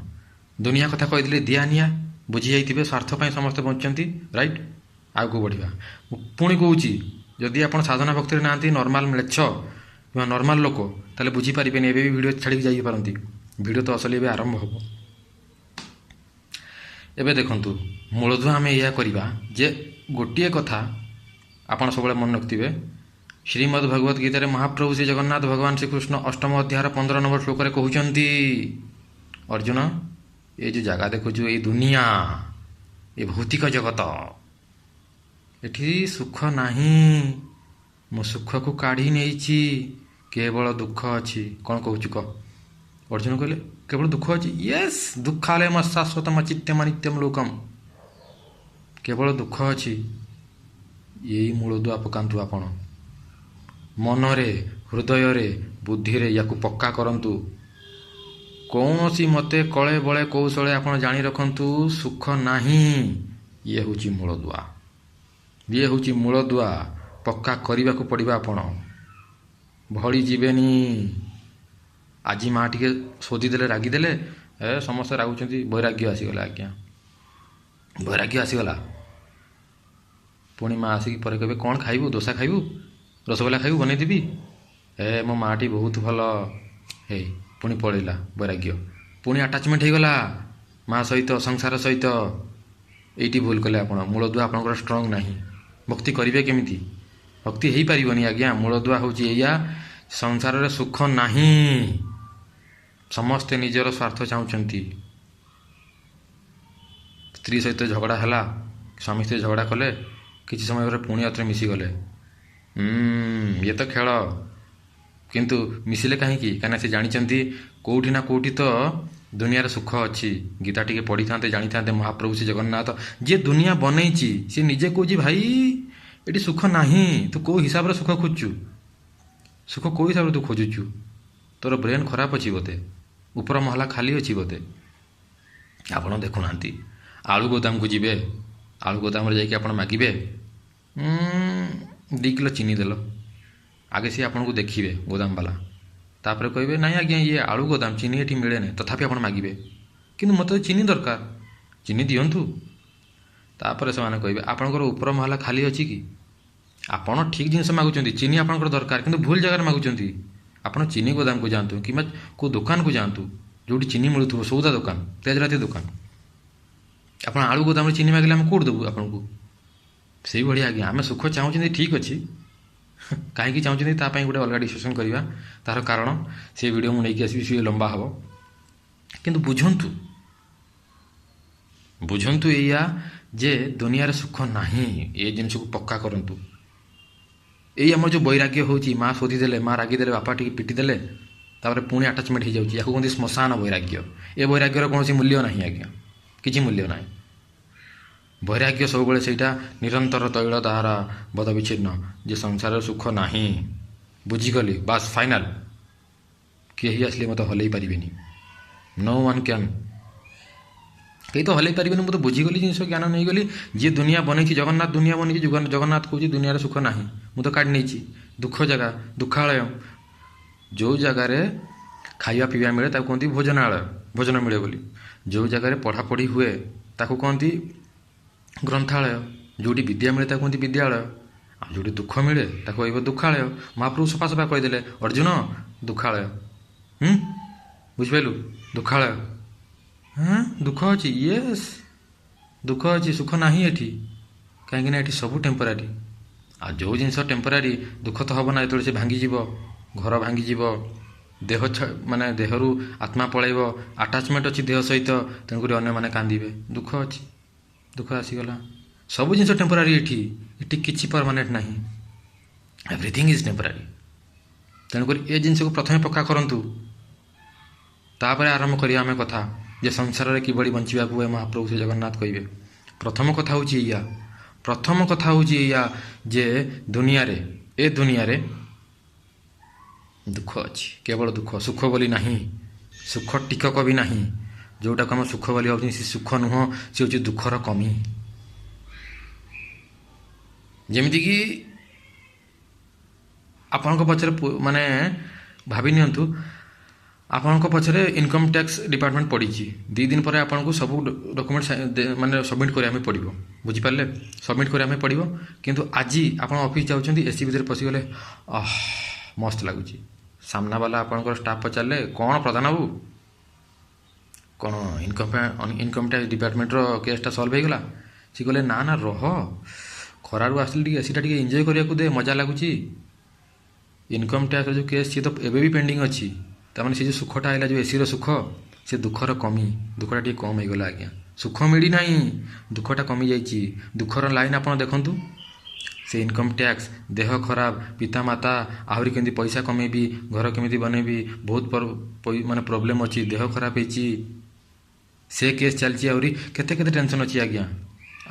ଦୁନିଆ କଥା କହିଥିଲେ ଦିଆ ନିଆ ବୁଝିଯାଇଥିବେ, ସ୍ୱାର୍ଥ ପାଇଁ ସମସ୍ତେ ବଞ୍ଚନ୍ତି, ରାଇଟ୍? ଆଗକୁ ବଢ଼ିବା। ମୁଁ ପୁଣି କହୁଛି, ଯଦି ଆପଣ ସାଧନା ଭକ୍ତିରେ ନାହାନ୍ତି, ନର୍ମାଲ ମ୍ଲେଚ୍ଛ କିମ୍ବା ନର୍ମାଲ ଲୋକ, ତାହେଲେ ବୁଝିପାରିବେନି, ଏବେ ବି ଭିଡ଼ିଓ ଛାଡ଼ିକି ଯାଇପାରନ୍ତି। ଭିଡ଼ିଓ ତ ଅସଲି ଏବେ ଆରମ୍ଭ ହେବ। ଏବେ ଦେଖନ୍ତୁ, ମୂଳଦୁଆ ଆମେ ଏଇଆ କରିବା ଯେ ଗୋଟିଏ କଥା ଆପଣ ସବୁବେଳେ ମନେ ରଖିଥିବେ, ଶ୍ରୀମଦ୍ ଭଗବତ ଗୀତାରେ ମହାପ୍ରଭୁ ଶ୍ରୀ ଜଗନ୍ନାଥ ଭଗବାନ ଶ୍ରୀକୃଷ୍ଣ 8ମ ଅଧ୍ୟାୟର 15 ନମ୍ବର ଶ୍ଲୋକରେ କହୁଛନ୍ତି, ଅର୍ଜୁନ, ଏ ଯେଉଁ ଜାଗା ଦେଖୁଛୁ, ଏଇ ଦୁନିଆ, ଏ ଭୌତିକ ଜଗତ, ଏଠି ସୁଖ ନାହିଁ, ମୁଁ ସୁଖକୁ କାଢ଼ି ନେଇଛି, କେବଳ ଦୁଃଖ ଅଛି। କ'ଣ କହୁଛୁ କହ? ଅର୍ଜୁନ କହିଲେ, କେବଳ ଦୁଃଖ ଅଛି? ୟେସ୍, ଦୁଃଖାଲୟ ଶାଶ୍ୱତମ ଚିତ୍ୟମ ନିତ୍ୟମ ଲୋକମ, କେବଳ ଦୁଃଖ ଅଛି। ଏଇ ମୂଳଦୁଆ ପକାନ୍ତୁ ଆପଣ, ମନରେ, ହୃଦୟରେ, ବୁଦ୍ଧିରେ ୟାକୁ ପକ୍କା କରନ୍ତୁ। କୌଣସି ମତେ କଳେ ବଳେ କୌଶଳେ ଆପଣ ଜାଣି ରଖନ୍ତୁ, ସୁଖ ନାହିଁ। ଇଏ ହେଉଛି ମୂଳଦୁଆ, ପକ୍କା କରିବାକୁ ପଡ଼ିବ। ଆପଣ ଭଳି ଯିବେନି, ଆଜି ମା ଟିକେ ଶୋଧିଦେଲେ ରାଗିଦେଲେ ସମସ୍ତେ ରାଗୁଛନ୍ତି, ବୈରାଗ୍ୟ ଆସିଗଲା ଆଜ୍ଞା, ବୈରାଗ୍ୟ ଆସିଗଲା। ପୁଣି ମା ଆସିକି ପରେ କହିବେ କ'ଣ ଖାଇବୁ, ଦୋସା ଖାଇବୁ, ରସଗୋଲା ଖାଇବୁ, ବନେଇଦେବି। ମୋ ମାଟି ବହୁତ ଭଲ। ହେଇ ପୁଣି ପଳେଇଲା ବୈରାଗ୍ୟ, ପୁଣି ଆଟାଚମେଣ୍ଟ ହେଇଗଲା ମା ସହିତ, ସଂସାର ସହିତ। ଏଇଠି ଭୁଲ କଲେ ଆପଣ, ମୂଳଦୁଆ ଆପଣଙ୍କର ଷ୍ଟ୍ରଙ୍ଗ ନାହିଁ। ଭକ୍ତି କରିବେ କେମିତି? ଭକ୍ତି ହେଇପାରିବନି ଆଜ୍ଞା। ମୂଳଦୁଆ ହେଉଛି ଏଇଆ, ସଂସାରରେ ସୁଖ ନାହିଁ। ସମସ୍ତେ ନିଜର ସ୍ୱାର୍ଥ ଚାହୁଁଛନ୍ତି। ସ୍ତ୍ରୀ ସହିତ ଝଗଡ଼ା ହେଲା, ସ୍ୱାମୀ ସ୍ତ୍ରୀ ଝଗଡ଼ା କଲେ, କିଛି ସମୟ ପରେ ପୁଣି ଆଉଥରେ ମିଶିଗଲେ। ଇଏ ତ ଖେଳ। କିନ୍ତୁ ମିଶିଲେ କାହିଁକି? କାହିଁକିନା ସେ ଜାଣିଛନ୍ତି କେଉଁଠି ନା କେଉଁଠି ତ ଦୁନିଆରେ ସୁଖ ଅଛି। ଗୀତା ଟିକେ ପଢ଼ିଥାନ୍ତେ, ଜାଣିଥାନ୍ତେ ମହାପ୍ରଭୁ ଶ୍ରୀ ଜଗନ୍ନାଥ ଯିଏ ଦୁନିଆ ବନେଇଛି, ସେ ନିଜେ କହୁଛି ଭାଇ ଏଠି ସୁଖ ନାହିଁ। ତୁ କେଉଁ ହିସାବରେ ସୁଖ ଖୋଜୁଛୁ? ସୁଖ କେଉଁ ହିସାବରେ ତୁ ଖୋଜୁଛୁ? ତୋର ବ୍ରେନ୍ ଖରାପ ଅଛି ବୋଧେ, ଉପର ମହଲା ଖାଲି ଅଛି ବୋଧେ। ଆପଣ ଦେଖୁନାହାନ୍ତି, ଆଳୁ ଗୋଦାମକୁ ଯିବେ, ଆଳୁ ଗୋଦାମରେ ଯାଇକି ଆପଣ ମାଗିବେ 2 କିଲୋ ଚିନି ଦେଲ। ଆଗେ ସିଏ ଆପଣଙ୍କୁ ଦେଖିବେ ଗୋଦାମବାଲା, ତାପରେ କହିବେ ନାଇଁ ଆଜ୍ଞା ଇଏ ଆଳୁ ଗୋଦାମ, ଚିନି ଏଠି ମିଳେନି। ତଥାପି ଆପଣ ମାଗିବେ, କିନ୍ତୁ ମୋତେ ଚିନି ଦରକାର, ଚିନି ଦିଅନ୍ତୁ। ତାପରେ ସେମାନେ କହିବେ ଆପଣଙ୍କର ଉପର ମହଲା ଖାଲି ଅଛି କି? ଆପଣ ଠିକ୍ ଜିନିଷ ମାଗୁଛନ୍ତି, ଚିନି ଆପଣଙ୍କର ଦରକାର, କିନ୍ତୁ ଭୁଲ ଜାଗାରେ ମାଗୁଛନ୍ତି। ଆପଣ ଚିନି ଗୋଦାମକୁ ଯାଆନ୍ତୁ କିମ୍ବା କେଉଁ ଦୋକାନକୁ ଯାଆନ୍ତୁ ଯେଉଁଠି ଚିନି ମିଳୁଥିବ, ସଉଦା ଦୋକାନ, ତେଜରାତି ଦୋକାନ। ଆପଣ ଆଳୁ ଗୋଦାମରେ ଚିନି ମାଗିଲେ ଆମେ କେଉଁଠି ଦେବୁ ଆପଣଙ୍କୁ? ସେଇଭଳିଆ ଆଜ୍ଞା, ଆମେ ସୁଖ ଚାହୁଁଛନ୍ତି ଠିକ୍ ଅଛି, କାହିଁକି ଚାହୁଁଛନ୍ତି ତା ପାଇଁ ଗୋଟେ ଅଲଗା ଡିସ୍କସନ୍ କରିବା, ତା'ର କାରଣ ସେ ଭିଡ଼ିଓ ମୁଁ ନେଇକି ଆସିବି, ସିଏ ଲମ୍ବା ହେବ। କିନ୍ତୁ ବୁଝନ୍ତୁ ଏଇଆ ଯେ ଦୁନିଆରେ ସୁଖ ନାହିଁ। ଏ ଜିନିଷକୁ ପକ୍କା କରନ୍ତୁ। ଏଇ ଆମର ଯେଉଁ ବୈରାଗ୍ୟ ହେଉଛି, ମା ଶୋଧିଦେଲେ, ମା ରାଗିଦେଲେ, ବାପା ଟିକେ ପିଟିଦେଲେ, ତାପରେ ପୁଣି ଆଟାଚମେଣ୍ଟ ହେଇଯାଉଛି, ୟାକୁ କୁହନ୍ତି ଶ୍ମଶାନ ବୈରାଗ୍ୟ। ଏ ବୈରାଗ୍ୟର କୌଣସି ମୂଲ୍ୟ ନାହିଁ ଆଜ୍ଞା, କିଛି ମୂଲ୍ୟ ନାହିଁ। ବୈରାଗ୍ୟ ସବୁବେଳେ ସେଇଟା ନିରନ୍ତର ତୈଳ ଦାହରା ବଦ ବିଚ୍ଛିନ୍ନ, ଯେ ସଂସାରରେ ସୁଖ ନାହିଁ। ବୁଝିଗଲି, ବାସ୍ ଫାଇନାଲ। କେହି ଆସିଲେ ମୋତେ ହଲେଇ ପାରିବେନି। No one can. କେହି ତ ହଲେଇ ପାରିବେନି। ମୁଁ ତ ବୁଝିଗଲି ଜିନିଷ, ଜ୍ଞାନ ନେଇଗଲି। ଯିଏ ଦୁନିଆ ବନେଇଛି, ଜଗନ୍ନାଥ ଦୁନିଆ ବନେଇଛି, ଜଗନ୍ନାଥ କହୁଛି ଦୁନିଆରେ ସୁଖ ନାହିଁ। ମୁଁ ତ କାଢ଼ି ନେଇଛି। ଦୁଃଖ ଜାଗା, ଦୁଃଖାଳୟ। ଯେଉଁ ଜାଗାରେ ଖାଇବା ପିଇବା ମିଳେ ତାକୁ କୁହନ୍ତି ଭୋଜନାଳୟ, ଭୋଜନ ମିଳେ ବୋଲି। ଯେଉଁ ଜାଗାରେ ପଢ଼ାପଢ଼ି ହୁଏ ତାକୁ କହନ୍ତି ଗ୍ରନ୍ଥାଳୟ। ଯେଉଁଠି ବିଦ୍ୟା ମିଳେ ତାକୁ କୁହନ୍ତି ବିଦ୍ୟାଳୟ। ଆଉ ଯେଉଁଠି ଦୁଃଖ ମିଳେ ତାକୁ କହିବ ଦୁଃଖାଳୟ। ମହାପ୍ରଭୁ ସଫା ସଫା କହିଦେଲେ, ଅର୍ଜୁନ ଦୁଃଖାଳୟ। ବୁଝିପାରିଲୁ? ଦୁଃଖାଳୟ। ଦୁଃଖ ଅଛି, ୟେସ୍ ଦୁଃଖ ଅଛି, ସୁଖ ନାହିଁ ଏଠି। କାହିଁକିନା ଏଠି ସବୁ ଟେମ୍ପୋରାରୀ। ଆଉ ଯେଉଁ ଜିନିଷ ଟେମ୍ପୋରାରୀ, ଦୁଃଖ ତ ହେବ ନା ଯେତେବେଳେ ସେ ଭାଙ୍ଗିଯିବ, ଘର ଭାଙ୍ଗିଯିବ, ଦେହ ମାନେ ଦେହରୁ ଆତ୍ମା ପଳାଇବ, ଆଟାଚମେଣ୍ଟ ଅଛି ଦେହ ସହିତ, ତେଣୁକରି ଅନ୍ୟମାନେ କାନ୍ଦିବେ। ଦୁଃଖ ଅଛି, ଦୁଃଖ ଆସିଗଲା। ସବୁ ଜିନିଷ ଟେମ୍ପୋରାରୀ ଏଠି। ଏଠି କିଛି ପରମାନେଣ୍ଟ ନାହିଁ। Everything is temporary. ତେଣୁକରି ଏ ଜିନିଷକୁ ପ୍ରଥମେ ପକ୍କା କରନ୍ତୁ, ତାପରେ ଆରମ୍ଭ କରିବା ଆମେ କଥା ଯେ ସଂସାରରେ କିଭଳି ବଞ୍ଚିବାକୁ ହୁଏ। ମହାପ୍ରଭୁ ଶ୍ରୀ ଜଗନ୍ନାଥ କହିବେ। ପ୍ରଥମ କଥା ହେଉଛି ଏଇଆ ଯେ ଏ ଦୁନିଆରେ ଦୁଃଖ ଅଛି, କେବଳ ଦୁଃଖ। ସୁଖ ବୋଲି ନାହିଁ, ସୁଖ ଟିକକ ବି ନାହିଁ। ଯେଉଁଟାକୁ ଆମେ ସୁଖ ବୋଲି ଭାବୁଛନ୍ତି ସେ ସୁଖ ନୁହଁ, ସେ ହେଉଛି ଦୁଃଖର କମି। ଯେମିତିକି ଆପଣଙ୍କ ପଛରେ ମାନେ ଭାବି ନିଅନ୍ତୁ, ଆପଣଙ୍କ ପଛରେ ଇନକମ୍ ଟ୍ୟାକ୍ସ ଡିପାର୍ଟମେଣ୍ଟ ପଡ଼ିଛି। 2 ଦିନ ପରେ ଆପଣଙ୍କୁ ସବୁ ଡକୁମେଣ୍ଟ ମାନେ ସବମିଟ୍ କରିବା ପାଇଁ ପଡ଼ିବ। ବୁଝିପାରିଲେ? ସବମିଟ୍ କରିବା ପାଇଁ ପଡ଼ିବ। କିନ୍ତୁ ଆଜି ଆପଣ ଅଫିସ୍ ଯାଉଛନ୍ତି, ଏସି ଭିତରେ ପଶିଗଲେ, ମସ୍ତ ଲାଗୁଛି। ସାମ୍ନାବାଲା ଆପଣଙ୍କର ଷ୍ଟାଫ୍ ପଚାରିଲେ କ'ଣ ପ୍ରଧାନ ବାବୁ, କ'ଣ ଇନକମ୍ ଟ୍ୟାକ୍ସ ଡିପାର୍ଟମେଣ୍ଟର କେସ୍ଟା ସଲ୍ଭ ହେଇଗଲା? ସେ କହିଲେ ନା ରହ, ଖରାରୁ ଆସିଲେ ଟିକେ ଏସିଟା ଟିକେ ଏନ୍ଜୟ କରିବାକୁ ଦେ, ମଜା ଲାଗୁଛି। ଇନକମ୍ ଟ୍ୟାକ୍ସର ଯେଉଁ କେସ୍ ସିଏ ତ ଏବେ ବି ପେଣ୍ଡିଂ ଅଛି। ତାମାନେ ସେ ଯେଉଁ ସୁଖଟା ଆଇଲା, ଯେଉଁ ଏସିର ସୁଖ, ସେ ଦୁଃଖର କମି, ଦୁଃଖଟା ଟିକେ କମ୍ ହେଇଗଲା ଆଜ୍ଞା। ସୁଖ ମିଳିନାହିଁ, ଦୁଃଖଟା କମିଯାଇଛି। ଦୁଃଖର ଲାଇନ୍ ଆପଣ ଦେଖନ୍ତୁ, ସେ ଇନକମ୍ ଟ୍ୟାକ୍ସ, ଦେହ ଖରାପ, ପିତାମାତା, ଆହୁରି କେମିତି ପଇସା କମେଇବି, ଘର କେମିତି ବନେଇବି, ବହୁତ ମାନେ ପ୍ରୋବ୍ଲେମ୍ ଅଛି, ଦେହ ଖରାପ ହେଇଛି, ସେ କେସ୍ ଚାଲିଛି, ଆହୁରି କେତେ ଟେନସନ୍ ଅଛି ଆଜ୍ଞା।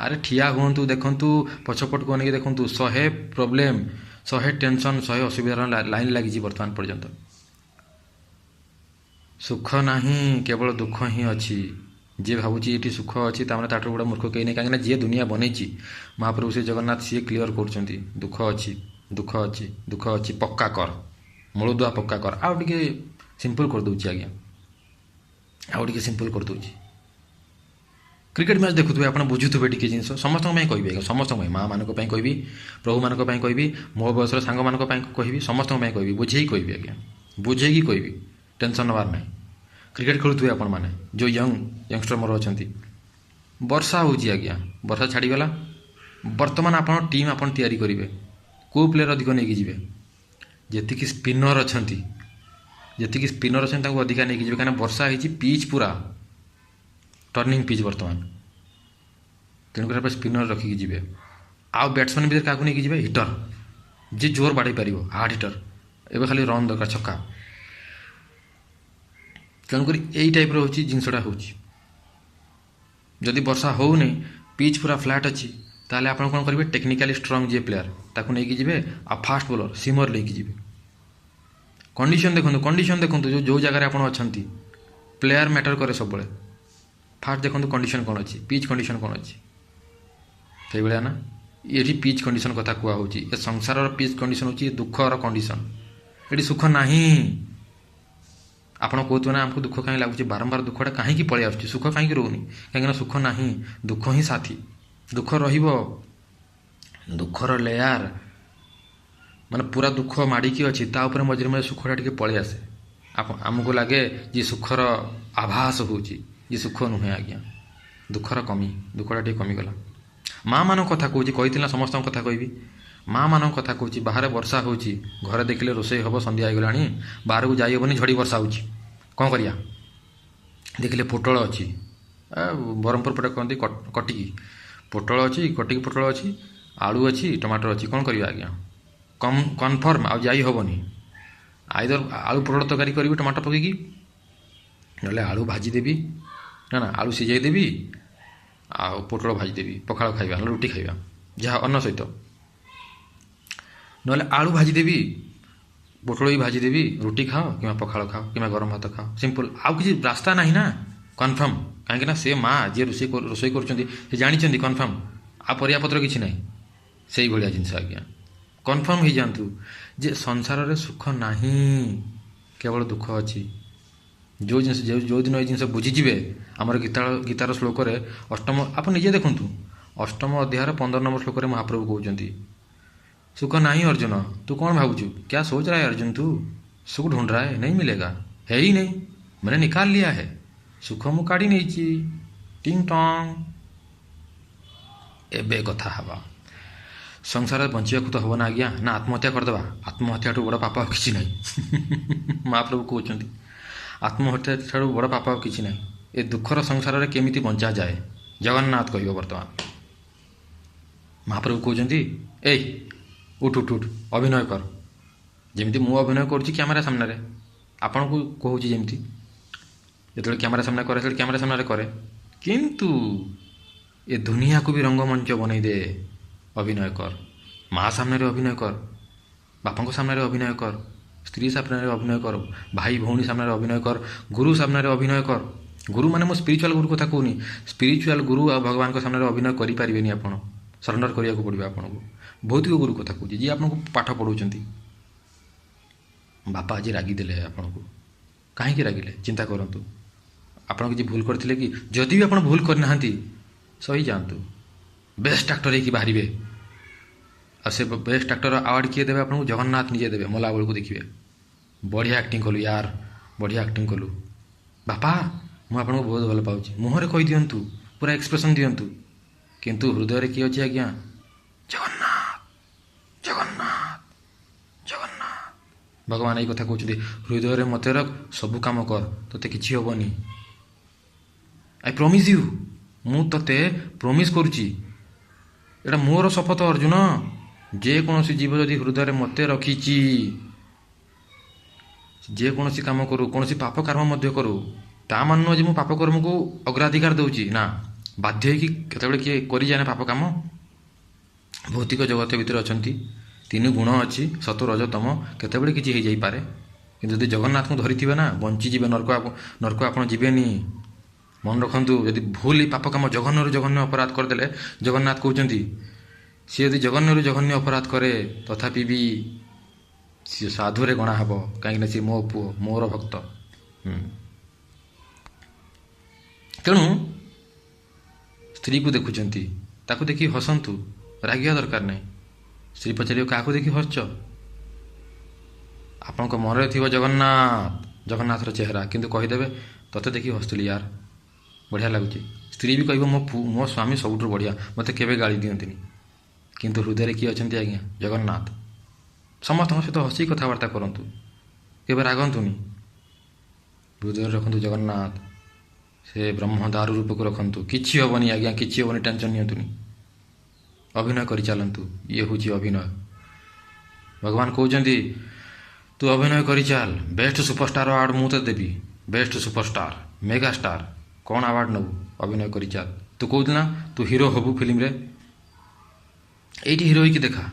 ଆରେ ଠିଆ ହୁଅନ୍ତୁ, ଦେଖନ୍ତୁ, ପଛପଟକୁ ଅନେଇକି ଦେଖନ୍ତୁ, 100 ପ୍ରୋବ୍ଲେମ୍, 100 ଟେନସନ୍, 100 ଅସୁବିଧାର ଲାଇନ୍ ଲାଗିଛି ବର୍ତ୍ତମାନ ପର୍ଯ୍ୟନ୍ତ। ସୁଖ ନାହିଁ, କେବଳ ଦୁଃଖ ହିଁ ଅଛି। ଯିଏ ଭାବୁଛି ଏଠି ସୁଖ ଅଛି, ତାମାନେ ତାଠାରୁ ବଡ଼ ମୂର୍ଖ କେହି ନାହିଁ। କାହିଁକିନା ଯିଏ ଦୁନିଆ ବନେଇଛି, ମହାପ୍ରଭୁ ଶ୍ରୀ ଜଗନ୍ନାଥ, ସିଏ କ୍ଲିଅର୍ କରୁଛନ୍ତି, ଦୁଃଖ ଅଛି, ଦୁଃଖ ଅଛି, ଦୁଃଖ ଅଛି। ପକ୍କା କର, ମୂଳଦୁଆ ପକ୍କା କର। ଆଉ ଟିକେ ସିମ୍ପଲ୍ କରିଦେଉଛି ଆଜ୍ଞା, ଆଉ ଟିକେ ସିମ୍ପଲ୍ କରିଦେଉଛି। କ୍ରିକେଟ୍ ମ୍ୟାଚ୍ ଦେଖୁଥିବେ ଆପଣ, ବୁଝୁଥିବେ ଟିକେ ଜିନିଷ, ସମସ୍ତଙ୍କ ପାଇଁ କହିବି ଆଜ୍ଞା, ସମସ୍ତଙ୍କ ପାଇଁ, ମାଆମାନଙ୍କ ପାଇଁ କହିବି, ପ୍ରଭୁମାନଙ୍କ ପାଇଁ କହିବି, ମୋ ବୟସର ସାଙ୍ଗମାନଙ୍କ ପାଇଁ କହିବି, ସମସ୍ତଙ୍କ ପାଇଁ କହିବି, ବୁଝେଇକି କହିବି ଆଜ୍ଞା, ବୁଝେଇକି କହିବି, ଟେନସନ୍ ନେବାର ନାହିଁ। କ୍ରିକେଟ୍ ଖେଳୁଥିବେ ଆପଣମାନେ, ଯେଉଁ ୟଙ୍ଗଷ୍ଟର ମୋର ଅଛନ୍ତି, ବର୍ଷା ହେଉଛି ଆଜ୍ଞା, ବର୍ଷା ଛାଡ଼ିଗଲା, ବର୍ତ୍ତମାନ ଆପଣ ଟିମ୍ ଆପଣ ତିଆରି କରିବେ, କେଉଁ ପ୍ଲେୟର୍ ଅଧିକ ନେଇକି ଯିବେ? ଯେତିକି ସ୍ପିନର୍ ଅଛନ୍ତି ତାଙ୍କୁ ଅଧିକା ନେଇକି ଯିବେ, କାହିଁକିନା ବର୍ଷା ହେଇଛି, ପିଚ୍ ପୁରା ଟର୍ଣ୍ଣିଂ ପିଚ୍ ବର୍ତ୍ତମାନ, ତେଣୁକରି ଆପଣ ସ୍ପିନର୍ ରଖିକି ଯିବେ। ଆଉ ବ୍ୟାଟ୍ସମ୍ୟାନ୍ ଭିତରେ କାହାକୁ ନେଇକି ଯିବେ? ହିଟର୍, ଯିଏ ଜୋର ବାଡ଼େଇ ପାରିବ, ହାର୍ଡ଼ ହିଟର୍, ଏବେ ଖାଲି ରନ୍ ଦରକାର, ଛକା। ତେଣୁକରି ଏଇ ଟାଇପ୍ର ହେଉଛି ଜିନିଷଟା ହେଉଛି। ଯଦି ବର୍ଷା ହେଉନି, ପିଚ୍ ପୁରା ଫ୍ଲାଟ୍ ଅଛି, ତାହେଲେ ଆପଣ କ'ଣ କରିବେ? ଟେକ୍ନିକାଲି ଷ୍ଟ୍ରଙ୍ଗ ଯିଏ ପ୍ଲେୟାର୍ ତାକୁ ନେଇକି ଯିବେ, ଆଉ ଫାଷ୍ଟ ବୋଲର ସିମର ନେଇକି ଯିବେ। କଣ୍ଡିସନ୍ ଦେଖନ୍ତୁ, ଯେଉଁ ଜାଗାରେ ଆପଣ ଅଛନ୍ତି, ପ୍ଲେୟାର ମ୍ୟାଟର୍ କରେ ସବୁବେଳେ। ଫାଷ୍ଟ ଦେଖନ୍ତୁ କଣ୍ଡିସନ୍ କ'ଣ ଅଛି, ପିଚ୍ କଣ୍ଡିସନ୍ କ'ଣ ଅଛି, ସେଇଭଳିଆ ନା। ଏଠି ପିଚ୍ କଣ୍ଡିସନ୍ କଥା କୁହା ହେଉଛି, ଏ ସଂସାରର ପିଚ୍ କଣ୍ଡିସନ୍ ହେଉଛି ଦୁଃଖର କଣ୍ଡିସନ୍। ଏଠି ସୁଖ ନାହିଁ। ଆପଣ କହୁଥିବେ ନା ଆମକୁ ଦୁଃଖ କାହିଁ ଲାଗୁଛି, ବାରମ୍ବାର ଦୁଃଖଟା କାହିଁକି ପଳେଇ ଆସୁଛି, ସୁଖ କାହିଁକି ରହୁନି? କାହିଁକିନା ସୁଖ ନାହିଁ, ଦୁଃଖ ହିଁ ସାଥୀ। ଦୁଃଖ ରହିବ, ଦୁଃଖର ଲେୟାର, ମାନେ ପୁରା ଦୁଃଖ ମାଡ଼ିକି ଅଛି, ତା ଉପରେ ମଝିରେ ମଝିରେ ସୁଖଟା ଟିକେ ପଳେଇ ଆସେ। ଆମକୁ ଲାଗେ ଯେ ସୁଖର ଆଭାସ ହେଉଛି, ଯେ ସୁଖ ନୁହେଁ ଆଜ୍ଞା, ଦୁଃଖର କମି, ଦୁଃଖଟା ଟିକେ କମିଗଲା। ମାଆମାନଙ୍କ କଥା କହୁଛି, କହିଥିଲି ନା ସମସ୍ତଙ୍କ କଥା କହିବି, ମାଆମାନଙ୍କ କଥା କହୁଛି। ବାହାରେ ବର୍ଷା ହେଉଛି, ଘରେ ଦେଖିଲେ ରୋଷେଇ ହେବ, ସନ୍ଧ୍ୟା ହେଇଗଲାଣି, ବାହାରକୁ ଯାଇ ହେବନି, ଝଡ଼ି ବର୍ଷା ହେଉଛି, କ'ଣ କରିବା? ଦେଖିଲେ ପୋଟଳ ଅଛି, ବ୍ରହ୍ମପୁର ପଟେ କହନ୍ତି କଟିକି, ପୋଟଳ ଅଛି, କଟିକି ପୋଟଳ ଅଛି, ଆଳୁ ଅଛି, ଟମାଟର ଅଛି, କ'ଣ କରିବା ଆଜ୍ଞା? କନଫର୍ମ ଆଉ ଯାଇ ହେବନି। ଆଇଦର ଆଳୁ ପୋଟଳ ତରକାରୀ କରିବି ଟମାଟର ପକେଇକି, ନହେଲେ ଆଳୁ ଭାଜିଦେବି, ନା ଆଳୁ ସିଝାଇ ଦେବି, ଆଉ ପୋଟଳ ଭାଜିଦେବି, ପଖାଳ ଖାଇବା, ନହେଲେ ରୁଟି ଖାଇବା, ଯାହା ଅନ୍ନ ସହିତ, ନହେଲେ ଆଳୁ ଭାଜିଦେବି, ପୋଟଳ ବି ଭାଜିଦେବି, ରୁଟି ଖାଅ କିମ୍ବା ପଖାଳ ଖାଅ କିମ୍ବା ଗରମ ଭାତ ଖାଅ, ସିମ୍ପଲ୍। ଆଉ କିଛି ରାସ୍ତା ନାହିଁ ନା, କନଫର୍ମ। କାହିଁକିନା ସେ ମାଆ ଯିଏ ରୋଷେଇ କରୁଛନ୍ତି, ସେ ଜାଣିଛନ୍ତି କନଫର୍ମ, ଆଉ ପରିବାପତ୍ର କିଛି ନାହିଁ। ସେଇଭଳିଆ ଜିନିଷ ଆଜ୍ଞା, କନଫର୍ମ ହେଇଯାଆନ୍ତୁ ଯେ ସଂସାରରେ ସୁଖ ନାହିଁ, କେବଳ ଦୁଃଖ ଅଛି। ଯେଉଁ ଦିନ ଏଇ ଜିନିଷ ବୁଝିଯିବେ, ଆମର ଗୀତାର ଶ୍ଲୋକରେ ଅଷ୍ଟମ, ଆପଣ ନିଜେ ଦେଖନ୍ତୁ, ଅଷ୍ଟମ ଅଧ୍ୟାୟର 15 ନମ୍ବର ଶ୍ଲୋକରେ ମହାପ୍ରଭୁ କହୁଛନ୍ତି, सुख नहीं अर्जुन, तू कौन भावुचु, क्या सोच रहा है अर्जुन, तू सुख ढूंढ रहा है, नहीं मिलेगा, है ही नहीं, मैंने निकाल लिया है, सुख मु काढ़ी नहीं टिंग टंग। एबे कथा हवा, संसार बंचा तो हम ना आज्ञा, ना आत्महत्या करदे, आत्महत्या बड़ पाप किसी ना। महाप्रभु कहते आत्महत्या ठारू बड़ पाप किसी ना। ए दुखर संसार में केमिति बंचा जाए, जगन्नाथ कह बर्तमान। महाप्रभु कहते ए उठ उठ उठ, अभिनय कर, जमी मु अभिनय करुच्ची कैमेरा सामने, आपण को कहूँ जमी जो कैमेरा सामने करे, कैमेरा सामने करे, किंतु ए दुनिया को भी रंगमंच बनई दे, अभिनय कर, माँ सामने अभिनय कर, बापा सामने अभिनय कर, स्त्री सामने अभिनय कर, भाई भौणी सामने अभिनय कर, गुरु सामने अभिनय कर। गुरु माने मो स्पिरिचुअल गुरु कथा कहूनी, स्पिरिचुअल गुरु आ भगवान को सामने अभिनय करें आप, सरेंडर करिया को पड़ो आपको। भौतिक गुरु कथा कहूँ जी आपको पाठ पढ़ाऊँ, बापा आज रागिदे आपन को, कहीं रागिले चिंता करूँ, आपड़ किसी भूल करते कि, जदि भी आप भूल करना सही जातु, बेस्ट एक्टर हो बाहर, आ से बेस्ट एक्टर अवार्ड किए देवे आपको, जगन्नाथ निजे देवे, मला बेलू देखिए बढ़िया एक्टिंग कलु यार, बढ़िया एक्टिंग कलु बापा, मुझे आपको बहुत भल पाऊँ, मुहर कही दिंतु, पूरा एक्सप्रेशन दिंतु, किंतु हृदय किए अच्छे आज्ञा, जगन्नाथ जगन्नाथ जगन्नाथ। भगवान यही कथा कहते, हृदय मत रख, सबू कम कर, ते कि हेनी, आई प्रॉमिस यू, मु ते प्रॉमिस करुच्ची, एटा मोर शपथ अर्जुन, जेकोसी जीव जदि हृदय मत रखी, जेकोसी कम करूँ, कौन पाप कर्म करूँ, ता मान नुह मु पाप कर्म को अग्राधिकार दूची ना, बाध्य केतबेले किए करि जाने पाप काम। भौतिक जगत भितर अच्छा 3 गुण अच्छी, सत रज तम, केतबेले किछि हो जाई पारे, किंतु जदि जगन्नाथ को धरी ना, बंची जीवे, नरक आप जीवेनी। मन रखु, यदि भूल पाप कम जघन्य जघन्य अपराध करदे, जगन्नाथ कहते सी यदि जघन्य जघन्य अपराध करे तथापि भी ସିଏ ସାଧୁରେ ଗଣା ହେବ, କାହିଁକିନା ସିଏ ମୋ ପୁଅ, ମୋର ଭକ୍ତ। ତେଣୁ ସ୍ତ୍ରୀକୁ ଦେଖୁଛନ୍ତି, ତାକୁ ଦେଖି ହସନ୍ତୁ, ରାଗିବା ଦରକାର ନାହିଁ। ସ୍ତ୍ରୀ ପଚାରିବ କାହାକୁ ଦେଖି ହସୁଛ? ଆପଣଙ୍କ ମନରେ ଥିବ ଜଗନ୍ନାଥର ଚେହେରା, କିନ୍ତୁ କହିଦେବେ ତୋତେ ଦେଖି ହସୁଥିଲି ୟାର, ବଢ଼ିଆ ଲାଗୁଛି। ସ୍ତ୍ରୀ ବି କହିବ ମୋ ସ୍ୱାମୀ ସବୁଠୁ ବଢ଼ିଆ, ମୋତେ କେବେ ଗାଳି ଦିଅନ୍ତିନି। କିନ୍ତୁ ହୃଦୟରେ କିଏ ଅଛନ୍ତି ଆଜ୍ଞା? ଜଗନ୍ନାଥ। ସମସ୍ତଙ୍କ ସହିତ ହସି କଥାବାର୍ତ୍ତା କରନ୍ତୁ, କେବେ ରାଗନ୍ତୁନି। ହୃଦୟରେ ରଖନ୍ତୁ ଜଗନ୍ନାଥ, ସେ ବ୍ରହ୍ମ ଦାରୁ ରୂପକୁ ରଖନ୍ତୁ। କିଛି ହେବନି ଆଜ୍ଞା, କିଛି ହେବନି, ଟେନସନ୍ ନିଅନ୍ତୁନି। ଅଭିନୟ କରିଚାଲନ୍ତୁ, ଇଏ ହେଉଛି ଅଭିନୟ। ଭଗବାନ କହୁଛନ୍ତି ତୁ ଅଭିନୟ କରିଚାଲ, ବେଷ୍ଟ ସୁପରଷ୍ଟାର ଆୱାର୍ଡ଼ ମୁଁ ତ ଦେବି। ବେଷ୍ଟ ସୁପରଷ୍ଟାର, ମେଗା ଷ୍ଟାର, କ'ଣ ଆୱାର୍ଡ଼ ନେବୁ? ଅଭିନୟ କରିଚାଲ। ତୁ କହୁଥିଲୁ ନା ତୁ ହିରୋ ହବୁ ଫିଲ୍ମରେ, ଏଇଠି ହିରୋ ହେଇକି ଦେଖା।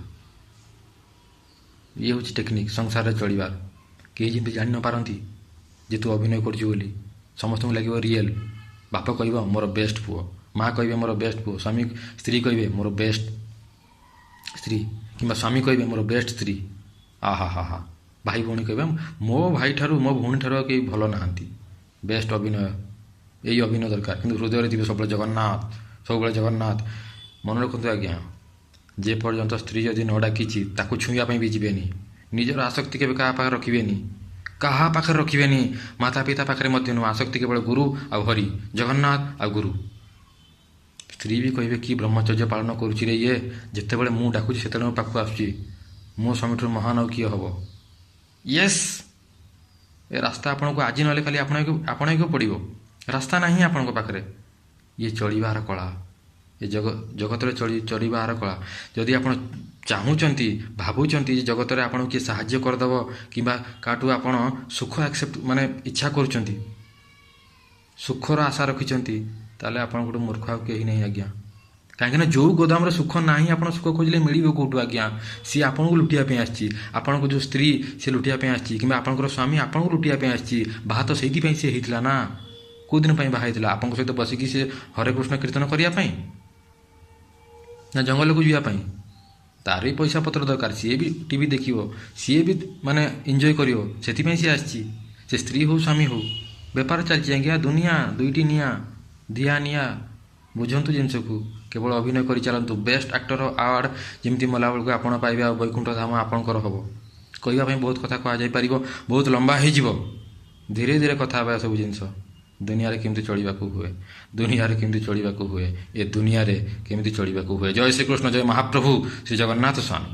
ଇଏ ହେଉଛି ଟେକ୍ନିକ୍ ସଂସାରରେ ଚଳିବାର। କେହି ଯେମିତି ଜାଣି ନ ପାରନ୍ତି ଯେ ତୁ ଅଭିନୟ କରୁଛୁ ବୋଲି। ସମସ୍ତଙ୍କୁ ଲାଗିବ ରିଏଲ୍। ବାପ କହିବ ମୋର ବେଷ୍ଟ ପୁଅ, ମା କହିବେ ମୋର ବେଷ୍ଟ ପୁଅ, ସ୍ତ୍ରୀ କହିବେ ମୋର ବେଷ୍ଟ ସ୍ତ୍ରୀ, କିମ୍ବା ସ୍ୱାମୀ କହିବେ ମୋର ବେଷ୍ଟ ସ୍ତ୍ରୀ। ଆହା, ଭାଇ ଭଉଣୀ କହିବେ ମୋ ଭାଇଠାରୁ ମୋ ଭଉଣୀଠାରୁ ଆଉ କେହି ଭଲ ନାହାନ୍ତି। ବେଷ୍ଟ ଅଭିନୟ, ଏଇ ଅଭିନୟ ଦରକାର। କିନ୍ତୁ ହୃଦୟରେ ଥିବେ ସବୁବେଳେ ଜଗନ୍ନାଥ, ସବୁବେଳେ ଜଗନ୍ନାଥ। ମନେ ରଖନ୍ତୁ ଆଜ୍ଞା, ଯେ ପର୍ଯ୍ୟନ୍ତ ସ୍ତ୍ରୀ ଯଦି ନ ଡାକିଛି ତାକୁ ଛୁଇଁବା ପାଇଁ ବି ଯିବେନି। ନିଜର ଆସକ୍ତି କେବେ କାହା ପାଖରେ ରଖିବେନି, କାହା ପାଖରେ ରଖିବେନି। ମାତା ପିତା ପାଖରେ ମଧ୍ୟ ନୁହଁ। ଆସକ୍ତି କେବଳ ଗୁରୁ ଆଉ ହରି, ଜଗନ୍ନାଥ ଆଉ ଗୁରୁ। ସ୍ତ୍ରୀ ବି କହିବେ କି ବ୍ରହ୍ମଚର୍ଯ୍ୟ ପାଳନ କରୁଛି ରେ ଇଏ, ଯେତେବେଳେ ମୁଁ ଡାକୁଛି ସେତେବେଳେ ମୋ ପାଖକୁ ଆସୁଛି। ମୋ ସ୍ୱାମୀଠାରୁ ମହାନ ଆଉ କିଏ ହେବ? ୟେସ୍, ଏ ରାସ୍ତା ଆପଣଙ୍କୁ ଆଜି ନହେଲେ କାଲି ଆପଣଙ୍କୁ ପଡ଼ିବ। ରାସ୍ତା ନାହିଁ ଆପଣଙ୍କ ପାଖରେ। ଇଏ ଚଳିବାର କଳା, ଏ ଜଗତରେ ଚଳିବାର କଳା। ଯଦି ଆପଣ ଚାହୁଁଛନ୍ତି, ଭାବୁଛନ୍ତି ଯେ ଜଗତରେ ଆପଣଙ୍କୁ କିଏ ସାହାଯ୍ୟ କରିଦେବ, କିମ୍ବା କାହାଠୁ ଆପଣ ସୁଖ ଇଚ୍ଛା କରୁଛନ୍ତି, ସୁଖର ଆଶା ରଖିଛନ୍ତି, ତାହେଲେ ଆପଣଙ୍କଠୁ ମୂର୍ଖ ଆଉ କେହି ନାହିଁ ଆଜ୍ଞା। କାହିଁକିନା ଯେଉଁ ଗୋଦାମରେ ସୁଖ ନାହିଁ, ଆପଣ ସୁଖ ଖୋଜିଲେ ମିଳିବ କେଉଁଠୁ ଆଜ୍ଞା? ସିଏ ଆପଣଙ୍କୁ ଲୁଟିବା ପାଇଁ ଆସିଛି। ଆପଣଙ୍କ ଯେଉଁ ସ୍ତ୍ରୀ, ସେ ଲୁଟିବା ପାଇଁ ଆସିଛି, କିମ୍ବା ଆପଣଙ୍କର ସ୍ୱାମୀ ଆପଣଙ୍କୁ ଲୁଟିବା ପାଇଁ ଆସିଛି। ବାହା ତ ସେଇଥିପାଇଁ ସେ ହେଇଥିଲା ନା। କେଉଁ ଦିନ ପାଇଁ ବାହା ହେଇଥିଲା? ଆପଣଙ୍କ ସହିତ ବସିକି ସେ ହରେ କୃଷ୍ଣ କୀର୍ତ୍ତନ କରିବା ପାଇଁ, ନା ଜଙ୍ଗଲକୁ ଯିବା ପାଇଁ? ତାର ବି ପଇସା ପତ୍ର ଦରକାର, ସିଏ ବି ଟିଭି ଦେଖିବ, ସିଏ ବି ଏନ୍ଜୟ କରିବ, ସେଥିପାଇଁ ସିଏ ଆସିଛି। ସେ ସ୍ତ୍ରୀ ହଉ ସ୍ୱାମୀ ହଉ, ବେପାର ଚାଲିଛି ଆଜ୍ଞା। ଦୁନିଆ ଦୁଇଟି ନିଆଁ, ଦିଆ ନିଆଁ। ବୁଝନ୍ତୁ ଜିନିଷକୁ, କେବଳ ଅଭିନୟ କରିଚାଲନ୍ତୁ। ବେଷ୍ଟ ଆକ୍ଟର ଆୱାର୍ଡ଼ ଯେମିତି ମଲାବେଳକୁ ଆପଣ ପାଇବେ, ଆଉ ବୈକୁଣ୍ଠ ଧାମ ଆପଣଙ୍କର ହେବ। କହିବା ପାଇଁ ବହୁତ କଥା କୁହାଯାଇପାରିବ, ବହୁତ ଲମ୍ବା ହେଇଯିବ। ଧୀରେ ଧୀରେ କଥା ହେବା ସବୁ ଜିନିଷ। ଦୁନିଆରେ କେମିତି ଚଳିବାକୁ ହୁଏ, ଦୁନିଆରେ କେମିତି ଚଳିବାକୁ ହୁଏ, ଏ ଦୁନିଆରେ କେମିତି ଚଳିବାକୁ ହୁଏ। ଜୟ ଶ୍ରୀକୃଷ୍ଣ, ଜୟ ମହାପ୍ରଭୁ ଶ୍ରୀ ଜଗନ୍ନାଥ ସ୍ୱାମୀ।